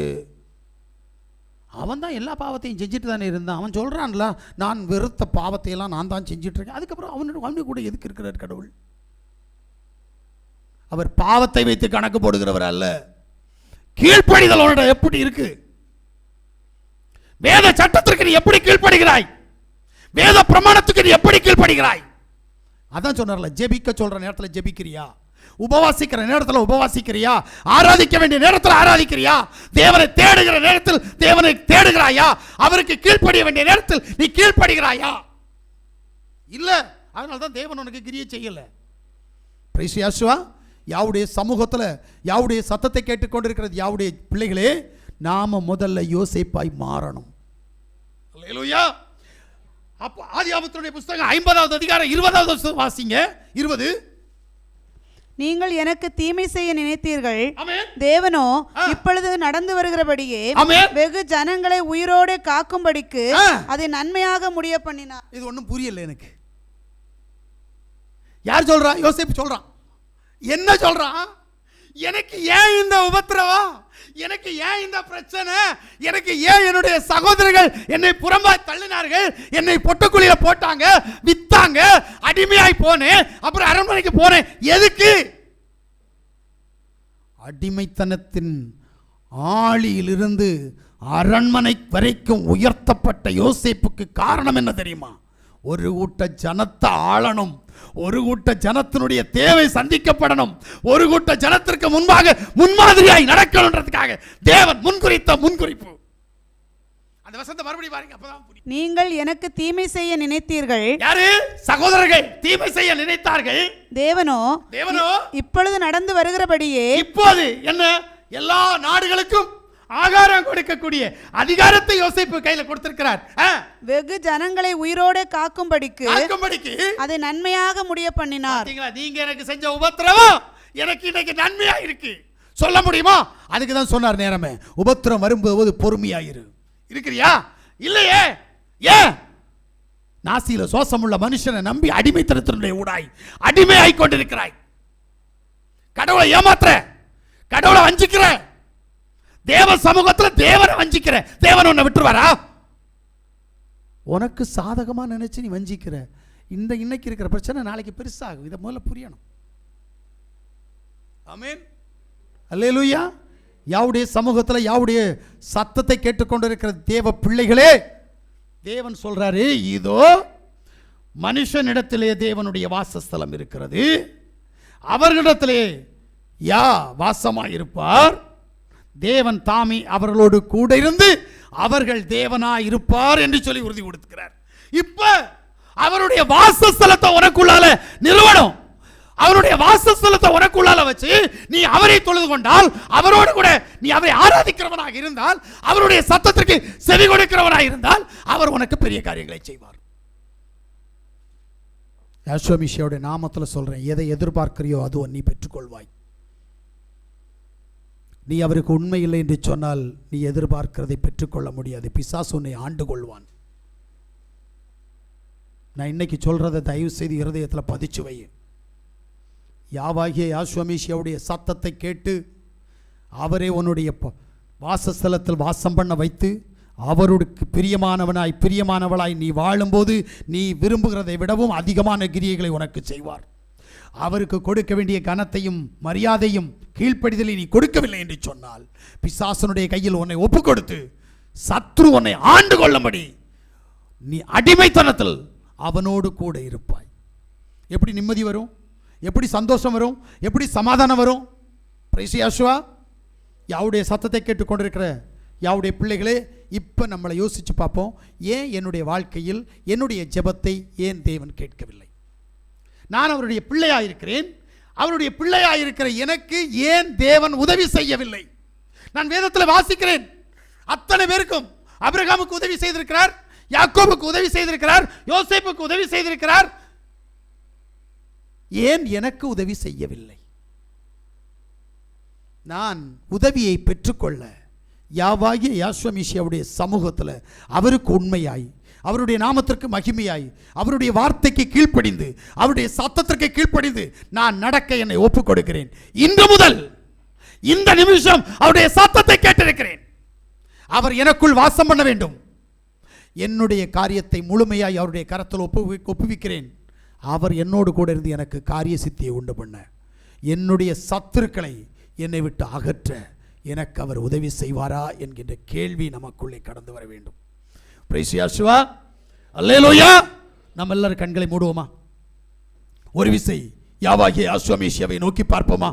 அவன் தான் எல்லா பாவத்தையும் செஞ்சுட்டு தானே இருந்தான். அவன் சொல்றான்ல, நான் வெறுத்த பாவத்தையெல்லாம் நான் தான் செஞ்சுட்டு இருக்கேன். அதுக்கப்புறம் அவனுக்கு கூட எதுக்கு இருக்கிறார் கடவுள்? அவர் பாவத்தை வைத்து கணக்கு போடுகிறவர் அல்ல. கீழ்ப்படிதலோட எப்படி இருக்கு? வேத சட்டத்திற்கு நீ எப்படி கீழ்ப்படுகிறாய்? வேத பிரமாணத்துக்கு நீ எப்படி கீழ்ப்படுகிறாய்? அதான் சொன்னார்ல, ஜெபிக்க சொல்ற நேரத்தில் ஜெபிக்கிறியா? உபவாசிக்கிற நேரத்தில் உபவாசிக்கிறியா? ஆராதிக்க வேண்டிய நேரத்தில் ஆராதிக்கிறியா? தேவனை தேடுகிற நேரத்தில் தேவனை தேடுகிறாயா? அவருக்கு கீழ்ப்படிய வேண்டிய நேரத்தில் நீ கீழ்ப்படுகிறாயா? இல்ல, அதனால தான் தேவன் உனக்கு கிரியை செய்யல. பிரைஸ் யாசுவா. யாவுடைய சமூகத்தில் யாவுடைய சத்தத்தை கேட்டுக்கொண்டிருக்கிறது யாவுடைய பிள்ளைகளே, நாம முதல்ல யோசேப்பாய் மாறணும். அல்லேலூயா. அப்போ ஆதியாகமத்தினுடைய புத்தகம் 50வது அதிகாரம் 20வது வாசிங்க. 20. நீங்கள் எனக்கு தீமை செய்ய நினைத்தீர்கள், தேவனோ இப்பொழுது நடந்து வருகிறபடியே வெகு ஜனங்களை உயிரோடு காக்கும்படிக்கு அதை நன்மையாக முடிய பண்ணினார். இது ஒன்றும் புரியல எனக்கு. யார் சொல்றா? யோசேப்பு சொல்றான். என்ன சொல்றான்? எனக்கு ஏன் இந்த உபத்திரவம்? எனக்கு ஏன் இந்த பிரச்சனை? எனக்கு ஏன் என்னுடைய சகோதரர்கள் என்னை புறம்பாய் தள்ளினார்கள்? என்னை பொட்டுக்குழியில போட்டாங்க, வித்தாங்க, அடிமையாய் போனேன், அப்புறம் அரண்மனைக்கு போனேன். எதுக்கு? அடிமைத்தனத்தின் ஆளியிலிருந்து அரண்மனை வரைக்கும் உயர்த்தப்பட்ட யோசேப்புக்கு காரணம் என்ன தெரியுமா? ஒரு கூட்ட ஜனத்தை ஆளணும், ஒரு கூட்ட ஜனத்தினுடைய தேவை சந்திக்கப்படணும், ஒரு கூட்ட ஜனத்திற்கு முன்பாக முன்மாதிரியாய் நடக்கணும்ன்றதுக்காக தேவன் முன்குறித்த முன்குறிப்பு. அந்த வசனத்தை மறுபடியும் பாருங்க, அப்பதான் புரியும். நீங்கள் எனக்கு தீமை செய்ய நினைத்தீர்கள். யாரு? சகோதரர்கள் தீமை செய்ய நினைத்தார்கள். தேவனோ இப்பொழுது நடந்து வருகிறபடியே, இப்போது என்ன, எல்லா நாடுகளுக்கும் ஆகாரம் கொடுக்கக்கூடிய அதிகாரத்தை யோசேப்பு கையில கொடுத்திருக்கிறார். வெகு ஜனங்களை உயிரோடு காக்கும்படிக்கு அதை நன்மையாக முடிய பண்ணினார். நீங்க எனக்கு செஞ்ச உபத்திரவம் எனக்கு இன்னைக்கு நன்மையா இருக்கு சொல்ல முடியுமா? அதுக்கு தான் சொன்னார் நேரமே, உபத்திரம் வரும்போது பொறுமையாயிரு. இருக்கிறியா? இல்லையே. ஏன்? நாசியில சோசமுள்ள மனுஷனை நம்பி அடிமைத்தனத்தினுடைய ஊடாய் அடிமையாய் கொண்டிருக்கிறாய். கடவுளை ஏமாத்துற, கடவுளை வஞ்சிக்கிற, தேவ சமூகத்தில் தேவனை வஞ்சிக்கிற. தேவன் உன்னை விட்டுருவாரா? உனக்கு சாதகமா நினைச்சு நீ வஞ்சிக்கிற. இந்த இன்னைக்கு இருக்கிற பிரச்சனை நாளைக்கு பெருசாகும். இதை முதல்ல புரியணும். ஆமென். அல்லேலூயா. யாவுடைய சமூகத்தில் யாவுடைய சத்தத்தை கேட்டுக்கொண்டிருக்கிற தேவ பிள்ளைகளே, தேவன் சொல்றாரு, இதோ மனுஷனிடத்திலே தேவனுடைய வாசஸ்தலம் இருக்கிறது, அவர்களிடத்திலே யா வாசமாய் இருப்பார், தேவன் தாமே அவர்களோடு கூட இருந்து அவர்கள் தேவனாய் இருப்பார் என்று சொல்லி உறுதி கொடுக்கிறார். இப்ப அவருடைய வாசஸ்தலத்தை உனக்குள்ளால நிறுவனம், அவருடைய வாசஸ்தலத்தை உனக்குள்ளால வச்சு நீ அவரை தொழுது கொண்டால், அவரோடு கூட நீ அவரை ஆராதிக்கிறவனாக இருந்தால், அவருடைய சத்தத்திற்கு செவி கொடுக்கிறவனாக இருந்தால், அவர் உனக்கு பெரிய காரியங்களை செய்வார். யெகோவா நாமத்தில் சொல்றேன், எதை எதிர்பார்க்கிறியோ அதுவும் நீ பெற்றுக்கொள்வாய். நீ அவருக்கு உண்மை இல்லை என்று சொன்னால் நீ எதிர்பார்க்கிறதை பெற்றுக்கொள்ள முடியாது. பிசாசு உன்னை ஆண்டு கொள்வான். நான் இன்னைக்கு சொல்றதை தயவு செய்து இருதயத்தில் பதிச்சு வை. யாவாகிய யாசுவமீஷியாவுடைய சத்தத்தை கேட்டு அவரே உன்னுடைய வாசஸ்தலத்தில் வாசம் பண்ண வைத்து அவருக்கு பிரியமானவனாய் பிரியமானவளாய் நீ வாழும்போது நீ விரும்புகிறதை விடவும் அதிகமான கிரியைகளை உனக்கு செய்வார். அவருக்கு கொடுக்க வேண்டிய கனத்தையும் மரியாதையும் கீழ்ப்படிதலை நீ கொடுக்கவில்லை என்று சொன்னால், பிசாசனுடைய கையில் உன்னை ஒப்பு கொடுத்து சத்ரு உன்னை ஆண்டு கொள்ளும்படி நீ அடிமைத்தனத்தில் அவனோடு கூட இருப்பாய். எப்படி நிம்மதி வரும்? எப்படி சந்தோஷம் வரும்? எப்படி சமாதானம் வரும்? பிரைஸ் யெகோவா. யாவுடைய சத்தத்தை கேட்டுக்கொண்டிருக்கிற யாவுடைய பிள்ளைகளே, இப்போ நம்மளை யோசிச்சு பார்ப்போம். ஏன் என்னுடைய வாழ்க்கையில் என்னுடைய ஜெபத்தை ஏன் தேவன் கேட்கவில்லை? நான் அவருடைய பிள்ளையாயிருக்கிறேன், அவருடைய பிள்ளையாயிருக்கிற எனக்கு ஏன் தேவன் உதவி செய்யவில்லை? நான் வேதத்தில் வாசிக்கிறேன், அத்தனை பேருக்கும் ஆபிரகாமுக்கு உதவி செய்திருக்கிறார், யாக்கோபுக்கு உதவி செய்திருக்கிறார், யோசேப்புக்கு உதவி செய்திருக்கிறார். ஏன் எனக்கு உதவி செய்யவில்லை? நான் உதவியை பெற்றுக்கொள்ள யாவாகிய யாசுவமீஷியாவுடைய சமூகத்தில் அவருக்கு உண்மையாய், அவருடைய நாமத்திற்கு மகிமையாய், அவருடைய வார்த்தைக்கு கீழ்ப்படிந்து, அவருடைய சத்தத்திற்கு கீழ்ப்படிந்து நான் நடக்க என்னை ஒப்புக் கொடுக்கிறேன். இன்று முதல் இந்த நிமிஷம் அவருடைய சத்தத்தை கேட்டிருக்கிறேன். அவர் எனக்குள் வாசம் பண்ண வேண்டும். என்னுடைய காரியத்தை முழுமையாய் அவருடைய கரத்தில் ஒப்புவிக்கிறேன். அவர் என்னோடு கூட இருந்து எனக்கு காரிய சித்தியை உண்டு பண்ண, என்னுடைய சத்துருக்களை என்னை விட்டு அகற்ற எனக்கு அவர் உதவி செய்வாரா என்கின்ற கேள்வி நமக்குள்ளே கடந்து வர வேண்டும். பிரைஸ் யெகோவா. அல்லேலூயா. நம்ம எல்லாரும் கண்களை மூடுவோமா? ஒரு விசை யாவாகிய அஸ்வமேசியாவை நோக்கி பார்ப்போமா?